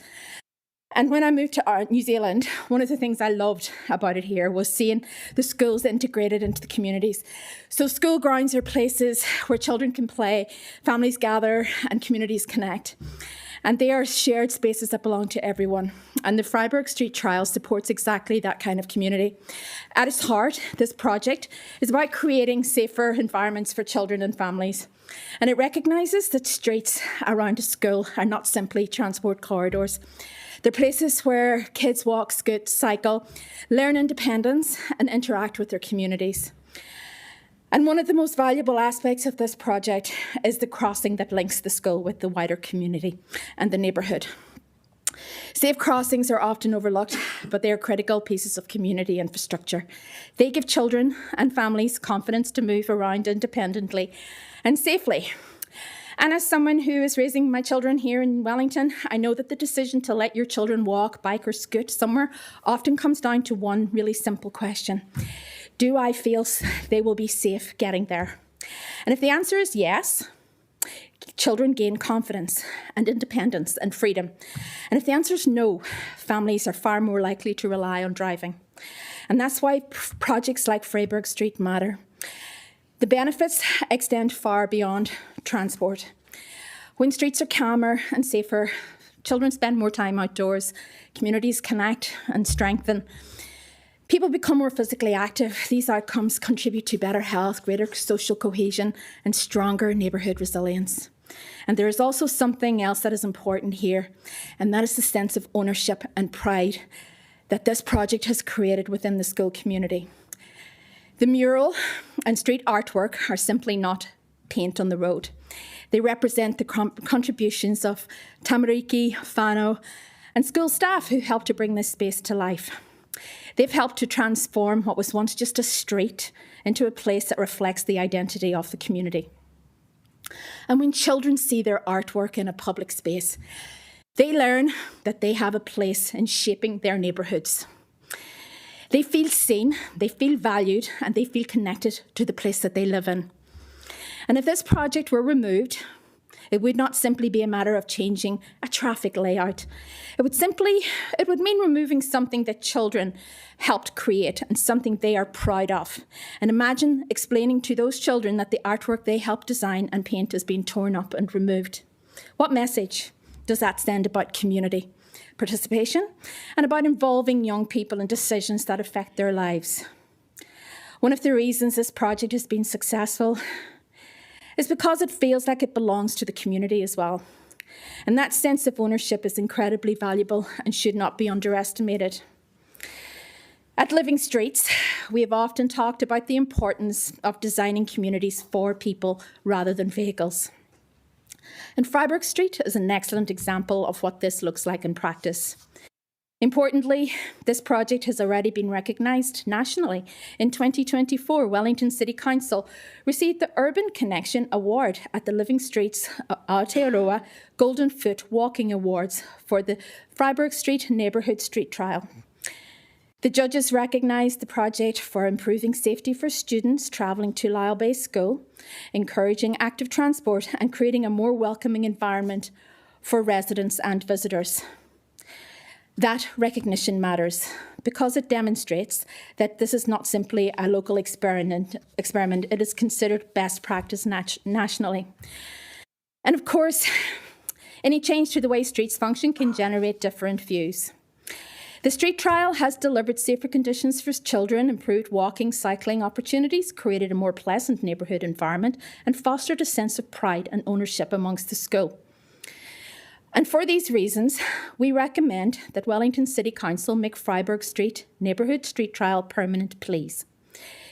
[SPEAKER 24] And when I moved to New Zealand, one of the things I loved about it here was seeing the schools integrated into the communities. So school grounds are places where children can play, families gather, and communities connect. And they are shared spaces that belong to everyone. And the Freiburg Street Trial supports exactly that kind of community. At its heart, this project is about creating safer environments for children and families. And it recognises that streets around a school are not simply transport corridors. They're places where kids walk, scoot, cycle, learn independence, and interact with their communities. And one of the most valuable aspects of this project is the crossing that links the school with the wider community and the neighbourhood. Safe crossings are often overlooked, but they are critical pieces of community infrastructure. They give children and families confidence to move around independently and safely. And as someone who is raising my children here in Wellington, I know that the decision to let your children walk, bike, or scoot somewhere often comes down to one really simple question. Do I feel they will be safe getting there? And if the answer is yes, children gain confidence and independence and freedom. And if the answer is no, families are far more likely to rely on driving. And that's why projects like Freiburg Street matter. The benefits extend far beyond transport. When streets are calmer and safer, children spend more time outdoors, communities connect and strengthen. People become more physically active. These outcomes contribute to better health, greater social cohesion, and stronger neighbourhood resilience. And there is also something else that is important here, and that is the sense of ownership and pride that this project has created within the school community. The mural and street artwork are simply not paint on the road. They represent the contributions of Tamariki, Whānau, and school staff who helped to bring this space to life. They've helped to transform what was once just a street into a place that reflects the identity of the community. And when children see their artwork in a public space, they learn that they have a place in shaping their neighbourhoods. They feel seen, they feel valued, and they feel connected to the place that they live in. And if this project were removed, it would not simply be a matter of changing a traffic layout. It would mean removing something that children helped create and something they are proud of. And imagine explaining to those children that the artwork they helped design and paint has been torn up and removed. What message does that send about community, participation, and about involving young people in decisions that affect their lives? One of the reasons this project has been successful is because it feels like it belongs to the community as well. And that sense of ownership is incredibly valuable and should not be underestimated. At Living Streets, we have often talked about the importance of designing communities for people rather than vehicles. And Freiburg Street is an excellent example of what this looks like in practice. Importantly, this project has already been recognised nationally. In 2024, Wellington City Council received the Urban Connection Award at the Living Streets Aotearoa Golden Foot Walking Awards for the Freiburg Street Neighbourhood Street Trial. The judges recognised the project for improving safety for students travelling to Lyle Bay School, encouraging active transport and creating a more welcoming environment for residents and visitors. That recognition matters because it demonstrates that this is not simply a local experiment. It is considered best practice nationally. And of course, any change to the way streets function can generate different views. The street trial has delivered safer conditions for children, improved walking, cycling opportunities, created a more pleasant neighbourhood environment, and fostered a sense of pride and ownership amongst the school. And for these reasons, we recommend that Wellington City Council make Freiburg Street Neighbourhood Street Trial permanent, please.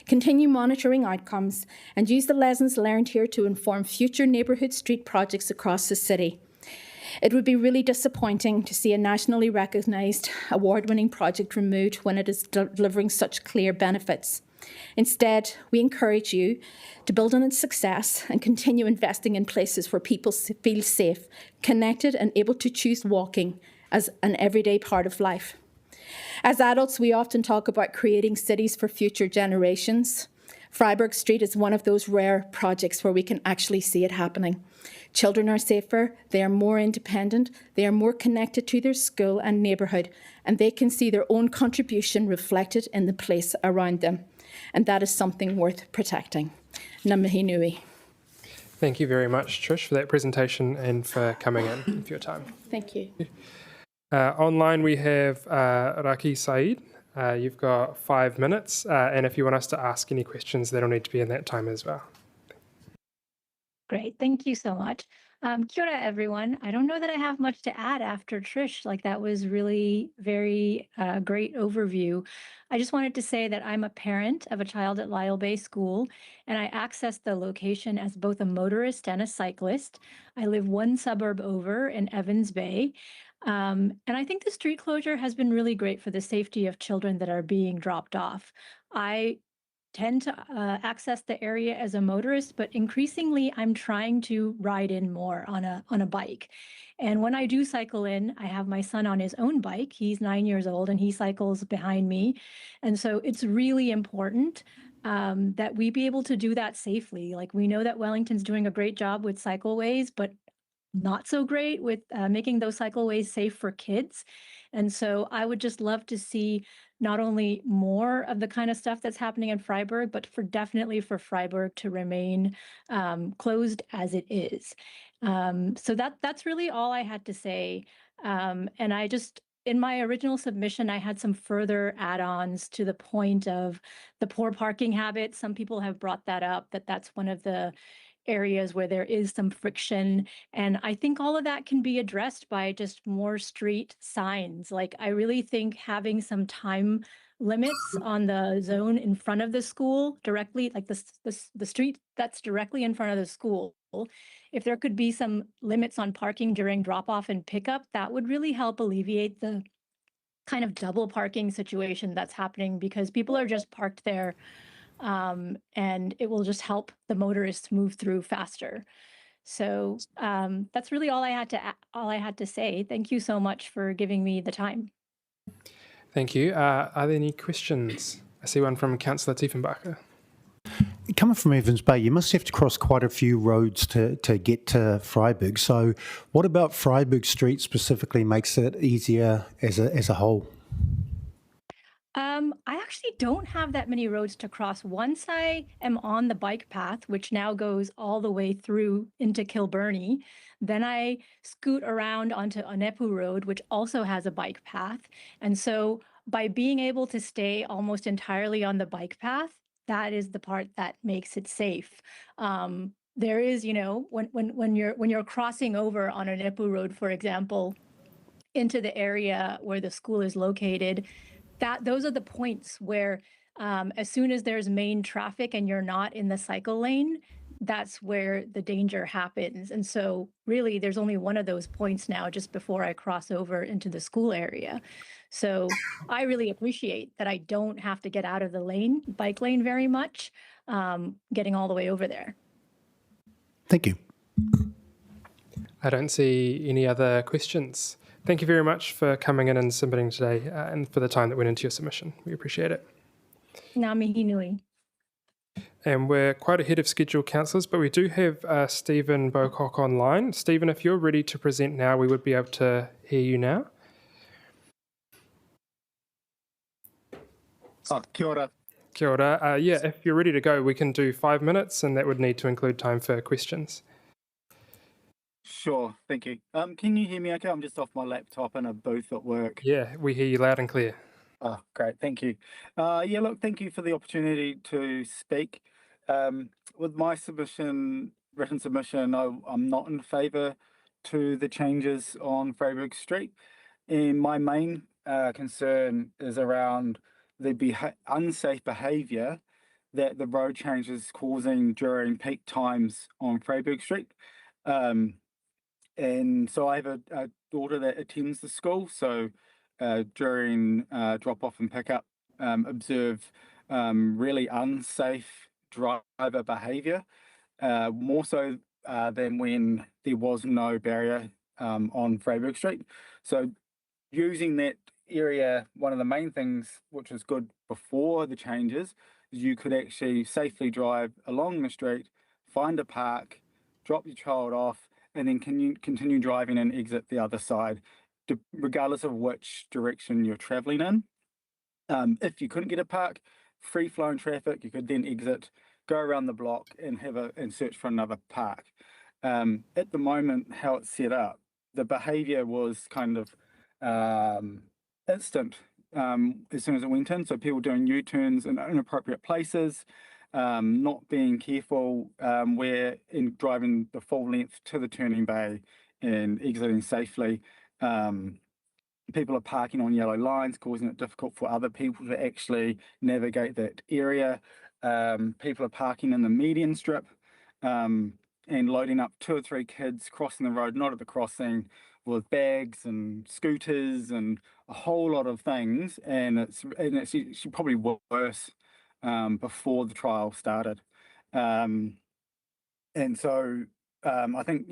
[SPEAKER 24] Continue monitoring outcomes and use the lessons learned here to inform future neighbourhood street projects across the city. It would be really disappointing to see a nationally recognised award-winning project removed when it is delivering such clear benefits. Instead, we encourage you to build on its success and continue investing in places where people feel safe, connected, and able to choose walking as an everyday part of life. As adults, we often talk about creating cities for future generations. Freiburg Street is one of those rare projects where we can actually see it happening. Children are safer, they are more independent, they are more connected to their school and neighbourhood, and they can see their own contribution reflected in the place around them. And that is something worth protecting. Ngā mihi nui.
[SPEAKER 1] Thank you very much, Trish, for that presentation and for coming in for your time.
[SPEAKER 24] Thank you.
[SPEAKER 1] Online we have Raki Said. You've got 5 minutes, and if you want us to ask any questions, that'll need to be in that time as well.
[SPEAKER 8] Great, thank you so much. Kia ora, everyone. I don't know that I have much to add after Trish. That was really very great overview. I just wanted to say that I'm a parent of a child at Lyle Bay School, and I access the location as both a motorist and a cyclist. I live one suburb over in Evans Bay. And I think the street closure has been really great for the safety of children that are being dropped off. I tend to access the area as a motorist, but increasingly I'm trying to ride in more on a bike. And when I do cycle in, I have my son on his own bike. He's 9 years old and he cycles behind me. And so it's really important that we be able to do that safely. Like, we know that Wellington's doing a great job with cycleways, but not so great with making those cycleways safe for kids. And so I would just love to see not only more of the kind of stuff that's happening in Freiburg, but definitely for Freiburg to remain closed as it is. So that's really all I had to say. And I just, in my original submission, I had some further add-ons to the point of the poor parking habits. Some people have brought that up, that's one of the areas where there is some friction. And I think all of that can be addressed by just more street signs. Like, I really think having some time limits on the zone in front of the school directly, like the street that's directly in front of the school, if there could be some limits on parking during drop off and pickup, that would really help alleviate the kind of double parking situation that's happening, because people are just parked there, and it will just help the motorists move through faster. So that's really all I had to say. Thank you so much for giving me the time.
[SPEAKER 1] Thank you. Are there any questions? I see one from Councillor Tiefenbacher.
[SPEAKER 7] Coming from Evans Bay, you must have to cross quite a few roads to get to Freiburg. So what about Freiburg Street specifically makes it easier as a whole?
[SPEAKER 8] I actually don't have that many roads to cross. Once I am on the bike path, which now goes all the way through into Kilburney, then I scoot around onto Onepu Road, which also has a bike path. And so by being able to stay almost entirely on the bike path, that is the part that makes it safe. There is, when you're crossing over on Onepu Road, for example, into the area where the school is located, those are the points where as soon as there's main traffic and you're not in the cycle lane, that's where the danger happens. And so really there's only one of those points now just before I cross over into the school area. So I really appreciate that I don't have to get out of the bike lane very much, getting all the way over there.
[SPEAKER 7] Thank you.
[SPEAKER 1] I don't see any other questions. Thank you very much for coming in and submitting today, and for the time that went into your submission. We appreciate it.
[SPEAKER 8] Ngā mihi nui.
[SPEAKER 1] And we're quite ahead of schedule, councillors, but we do have Stephen Bocock online. Stephen, if you're ready to present now, we would be able to hear you now.
[SPEAKER 9] Kia ora.
[SPEAKER 1] Kia ora. Yeah, if you're ready to go, we can do 5 minutes, and that would need to include time for questions.
[SPEAKER 9] Sure, thank you. Can you hear me okay? I'm just off my laptop in a booth at work.
[SPEAKER 1] Yeah, we hear you loud and clear.
[SPEAKER 9] Oh, great, thank you. Yeah, look, thank you for the opportunity to speak. With my written submission, I'm not in favour to the changes on Freiburg Street. And my main concern is around the unsafe behaviour that the road change is causing during peak times on Freiburg Street. And so I have a daughter that attends the school, so during drop-off and pick-up, observe really unsafe driver behaviour, more so than when there was no barrier on Freiburg Street. So using that area, one of the main things which was good before the changes is you could actually safely drive along the street, find a park, drop your child off, and then continue driving and exit the other side, regardless of which direction you're travelling in. If you couldn't get a park, free-flowing traffic, you could then exit, go around the block and search for another park. At the moment, how it's set up, the behaviour was kind of instant as soon as it went in. So people doing U-turns in inappropriate places, not being careful driving the full length to the turning bay and exiting safely. People are parking on yellow lines, causing it difficult for other people to actually navigate that area. People are parking in the median strip and loading up 2 or 3 kids crossing the road, not at the crossing, with bags and scooters and a whole lot of things. And it's probably worse before the trial started. And so I think,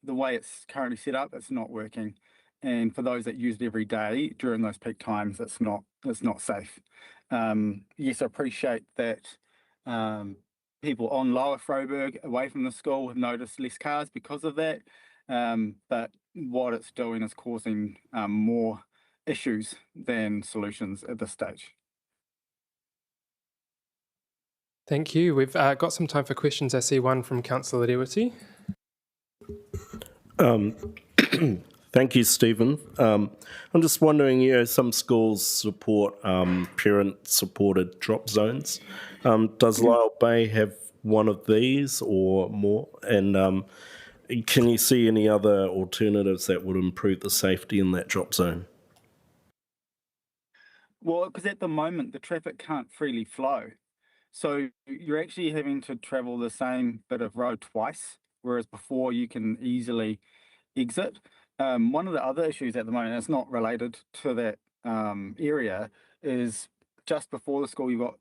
[SPEAKER 9] the way it's currently set up, it's not working. And for those that use it every day during those peak times, it's not safe. Yes, I appreciate that people on Lower Freiburg, away from the school, have noticed less cars because of that. But what it's doing is causing more issues than solutions at this stage.
[SPEAKER 1] Thank you. We've got some time for questions. I see one from Councillor Rewati.
[SPEAKER 11] Thank you, Stephen. I'm just wondering, some schools support parent-supported drop zones. Does Lyell Bay have one of these or more? And can you see any other alternatives that would improve the safety in that drop zone?
[SPEAKER 9] Well, because at the moment, the traffic can't freely flow. So you're actually having to travel the same bit of road twice, whereas before you can easily exit. One of the other issues at the moment, and it's not related to that area, is just before the school you've got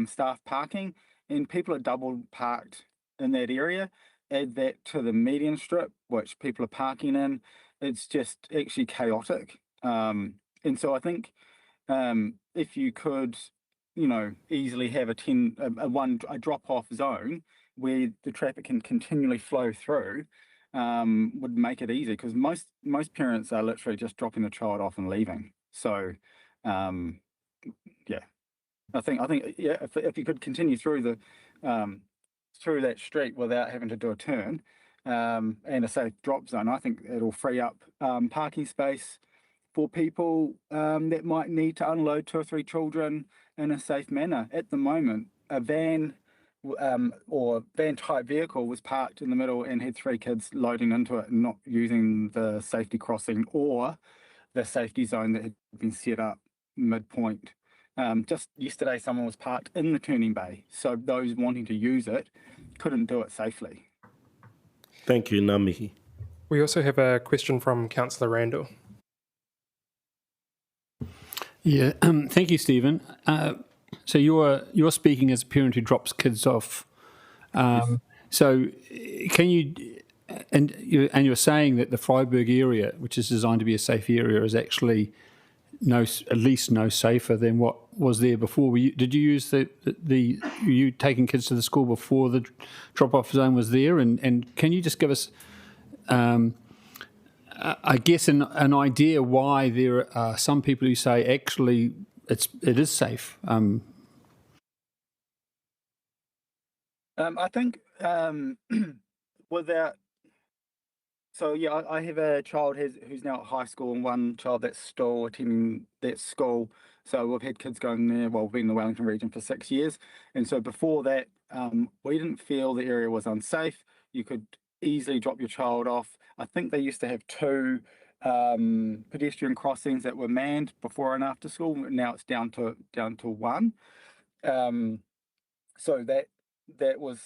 [SPEAKER 9] staff parking, and people are double parked in that area. Add that to the median strip, which people are parking in, it's just actually chaotic. And so I think if you could, easily have a drop-off zone where the traffic can continually flow through, would make it easy, because most parents are literally just dropping the child off and leaving. So, yeah, I think if you could continue through through that street without having to do a turn, and a safe drop zone, I think it'll free up parking space for people that might need to unload 2 or 3 children in a safe manner. At the moment, a van or van-type vehicle was parked in the middle and had 3 kids loading into it and not using the safety crossing or the safety zone that had been set up midpoint. Just yesterday, someone was parked in the turning bay, so those wanting to use it couldn't do it safely.
[SPEAKER 11] Thank you, Ngā
[SPEAKER 1] We also have a question from Councillor Randall.
[SPEAKER 5] Yeah, thank you, Stephen. So you're speaking as a parent who drops kids off. So can you, and you're saying that the Freiburg area, which is designed to be a safe area, is actually at least no safer than what was there before. Did you use were you taking kids to the school before the drop-off zone was there? And can you just give us, I guess, an idea why there are some people who say actually it is safe?
[SPEAKER 9] I think without. So yeah, I have a child who's now at high school and one child that's still attending that school. So we've had kids going there. Well, we've been in the Wellington region for 6 years, and so before that, we didn't feel the area was unsafe. You could easily drop your child off. I think they used to have 2 pedestrian crossings that were manned before and after school. Now it's down to 1. So that was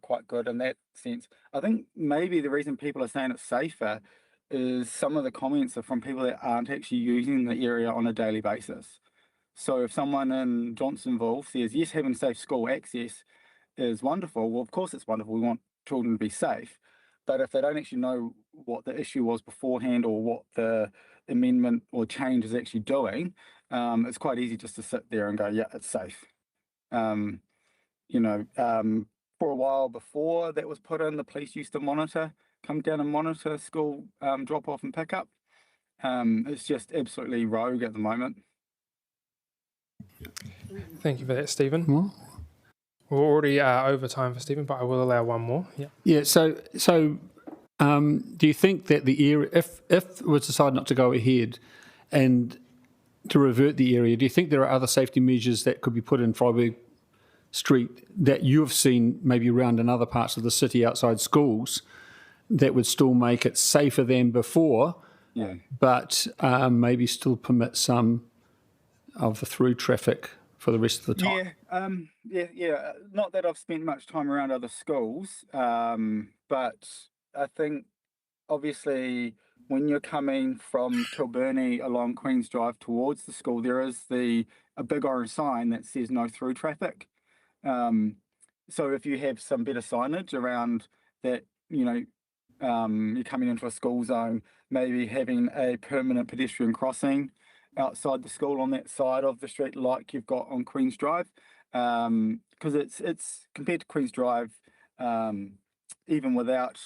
[SPEAKER 9] quite good in that sense. I think maybe the reason people are saying it's safer is some of the comments are from people that aren't actually using the area on a daily basis. So if someone in Johnsonville says, yes, having safe school access is wonderful, well, of course it's wonderful. We want children to be safe. But if they don't actually know what the issue was beforehand or what the amendment or change is actually doing, it's quite easy just to sit there and go, yeah, it's safe. For a while before that was put in, the police used to come down and monitor school drop off and pick up. It's just absolutely rogue at the moment.
[SPEAKER 1] Thank you for that, Stephen. We're already over time for Stephen, but I will allow one more. Yeah.
[SPEAKER 5] Yeah. So do you think that the area, if it was decided not to go ahead and to revert the area, do you think there are other safety measures that could be put in Freiburg Street that you've seen maybe around in other parts of the city outside schools that would still make it safer than before, but maybe still permit some of the through traffic for the rest of the time?
[SPEAKER 9] Yeah. Not that I've spent much time around other schools, but I think obviously when you're coming from Kilburney along Queen's Drive towards the school, there is a big orange sign that says no through traffic. So if you have some better signage around that, you're coming into a school zone, maybe having a permanent pedestrian crossing outside the school on that side of the street, like you've got on Queen's Drive, because it's compared to Queen's Drive, even without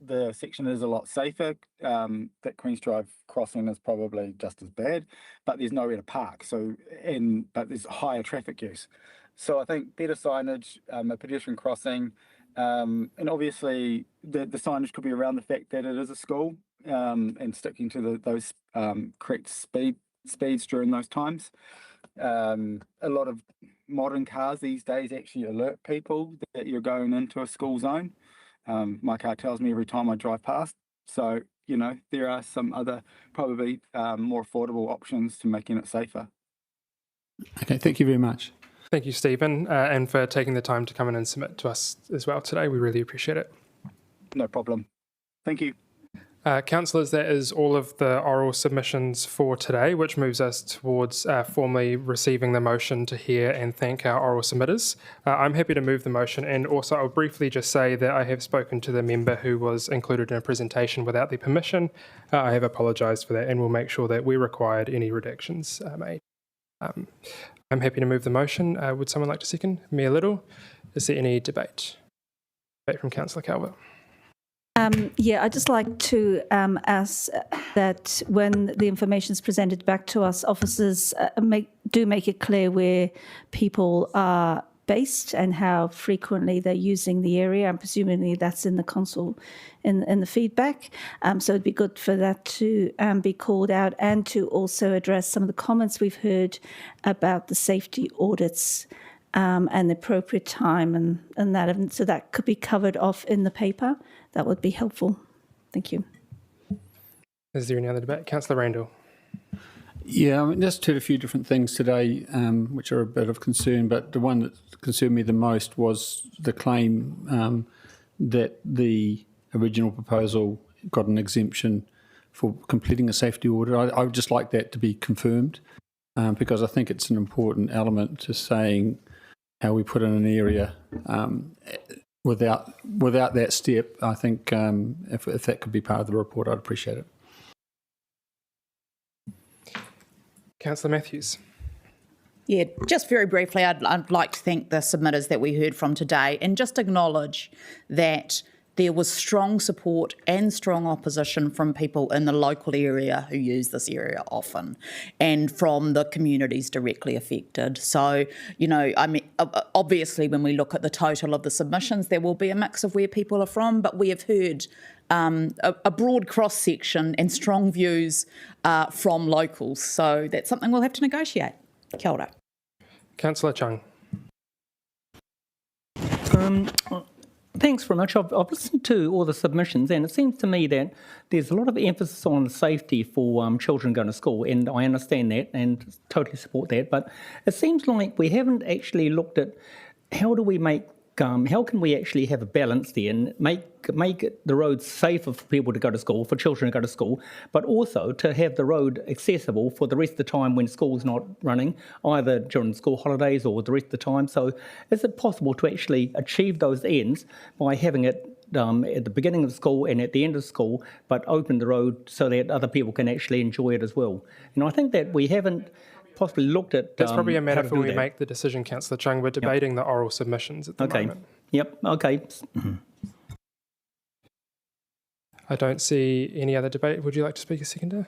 [SPEAKER 9] the section is a lot safer. That Queen's Drive crossing is probably just as bad, but there's nowhere to park. But there's higher traffic use. So I think better signage, a pedestrian crossing, and obviously the signage could be around the fact that it is a school, and sticking to those correct speeds during those times. A lot of modern cars these days actually alert people that you're going into a school zone. My car tells me every time I drive past. So, there are some other probably more affordable options to making it safer.
[SPEAKER 5] Okay, thank you very much.
[SPEAKER 1] Thank you, Stephen, and for taking the time to come in and submit to us as well today. We really appreciate it.
[SPEAKER 9] No problem. Thank you.
[SPEAKER 1] Councillors, that is all of the oral submissions for today, which moves us towards formally receiving the motion to hear and thank our oral submitters. I'm happy to move the motion, and also I'll briefly just say that I have spoken to the member who was included in a presentation without their permission. I have apologised for that, and we'll make sure that we required any redactions made. I'm happy to move the motion. Would someone like to second? Mia Little. Is there any debate? Debate from Councillor Calvert.
[SPEAKER 14] I'd just like to ask that when the information is presented back to us, officers make it clear where people are based and how frequently they're using the area. I'm presuming that's in the console, in the feedback. So it'd be good for that to be called out, and to also address some of the comments we've heard about the safety audits and the appropriate time and that. And so that could be covered off in the paper. That would be helpful. Thank you.
[SPEAKER 1] Is there any other debate? Councillor Randall.
[SPEAKER 5] Yeah, I mean, just heard a few different things today, which are a bit of concern, but the one that concerned me the most was the claim that the original proposal got an exemption for completing a safety audit. I would just like that to be confirmed, because I think it's an important element to saying how we put in an area. Without that step, I think if that could be part of the report, I'd appreciate it.
[SPEAKER 1] Councillor Matthews.
[SPEAKER 12] Yeah, just very briefly, I'd like to thank the submitters that we heard from today, and just acknowledge that there was strong support and strong opposition from people in the local area who use this area often, and from the communities directly affected. So, I mean, obviously when we look at the total of the submissions, there will be a mix of where people are from, but we have heard a broad cross-section and strong views from locals. So that's something we'll have to negotiate. Kia ora.
[SPEAKER 1] Councillor Chung.
[SPEAKER 13] Thanks very much. I've listened to all the submissions, and it seems to me that there's a lot of emphasis on safety for children going to school, and I understand that and totally support that. But it seems like we haven't actually looked at how can we actually have a balance there and make the roads safer for people to go to school, for children to go to school, but also to have the road accessible for the rest of the time when school's not running, either during school holidays or the rest of the time. So is it possible to actually achieve those ends by having it at the beginning of school and at the end of school, but open the road so that other people can actually enjoy it as well? And I think that we haven't possibly looked at.
[SPEAKER 1] That's probably a matter for when we make the decision, Councillor Chung. We're debating the oral submissions at the moment.
[SPEAKER 13] Yep. Okay.
[SPEAKER 1] Mm-hmm. I don't see any other debate. Would you like to speak a seconder?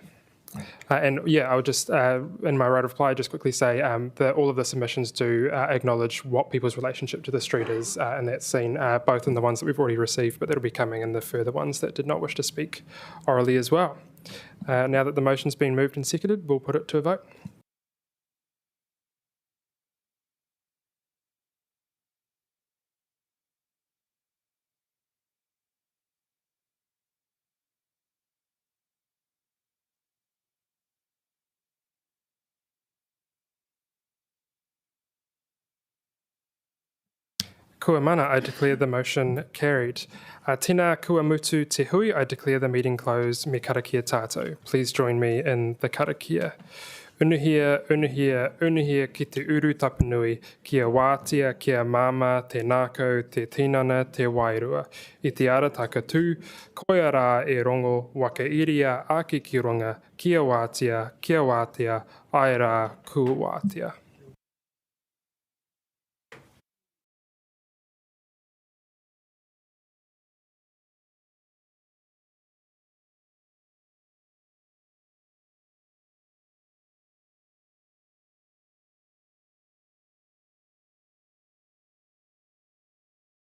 [SPEAKER 1] I'll just, in my right of reply, just quickly say that all of the submissions do acknowledge what people's relationship to the street is, and that's seen both in the ones that we've already received, but that'll be coming in the further ones that did not wish to speak orally as well. Now that the motion's been moved and seconded, we'll put it to a vote. Kua mana, I declare the motion carried. Tēnā kua mutu te hui, I declare the meeting closed. Me karakia tātou. Please join me in the karakia. Unuhia ki te uru tapanui, kia wātia, kia māma, te nākau, te tinana, te wairua. I te ara takatū, koia rā e rongo, waka iria ake ki runga, kia wātia, ai rā kua wātia.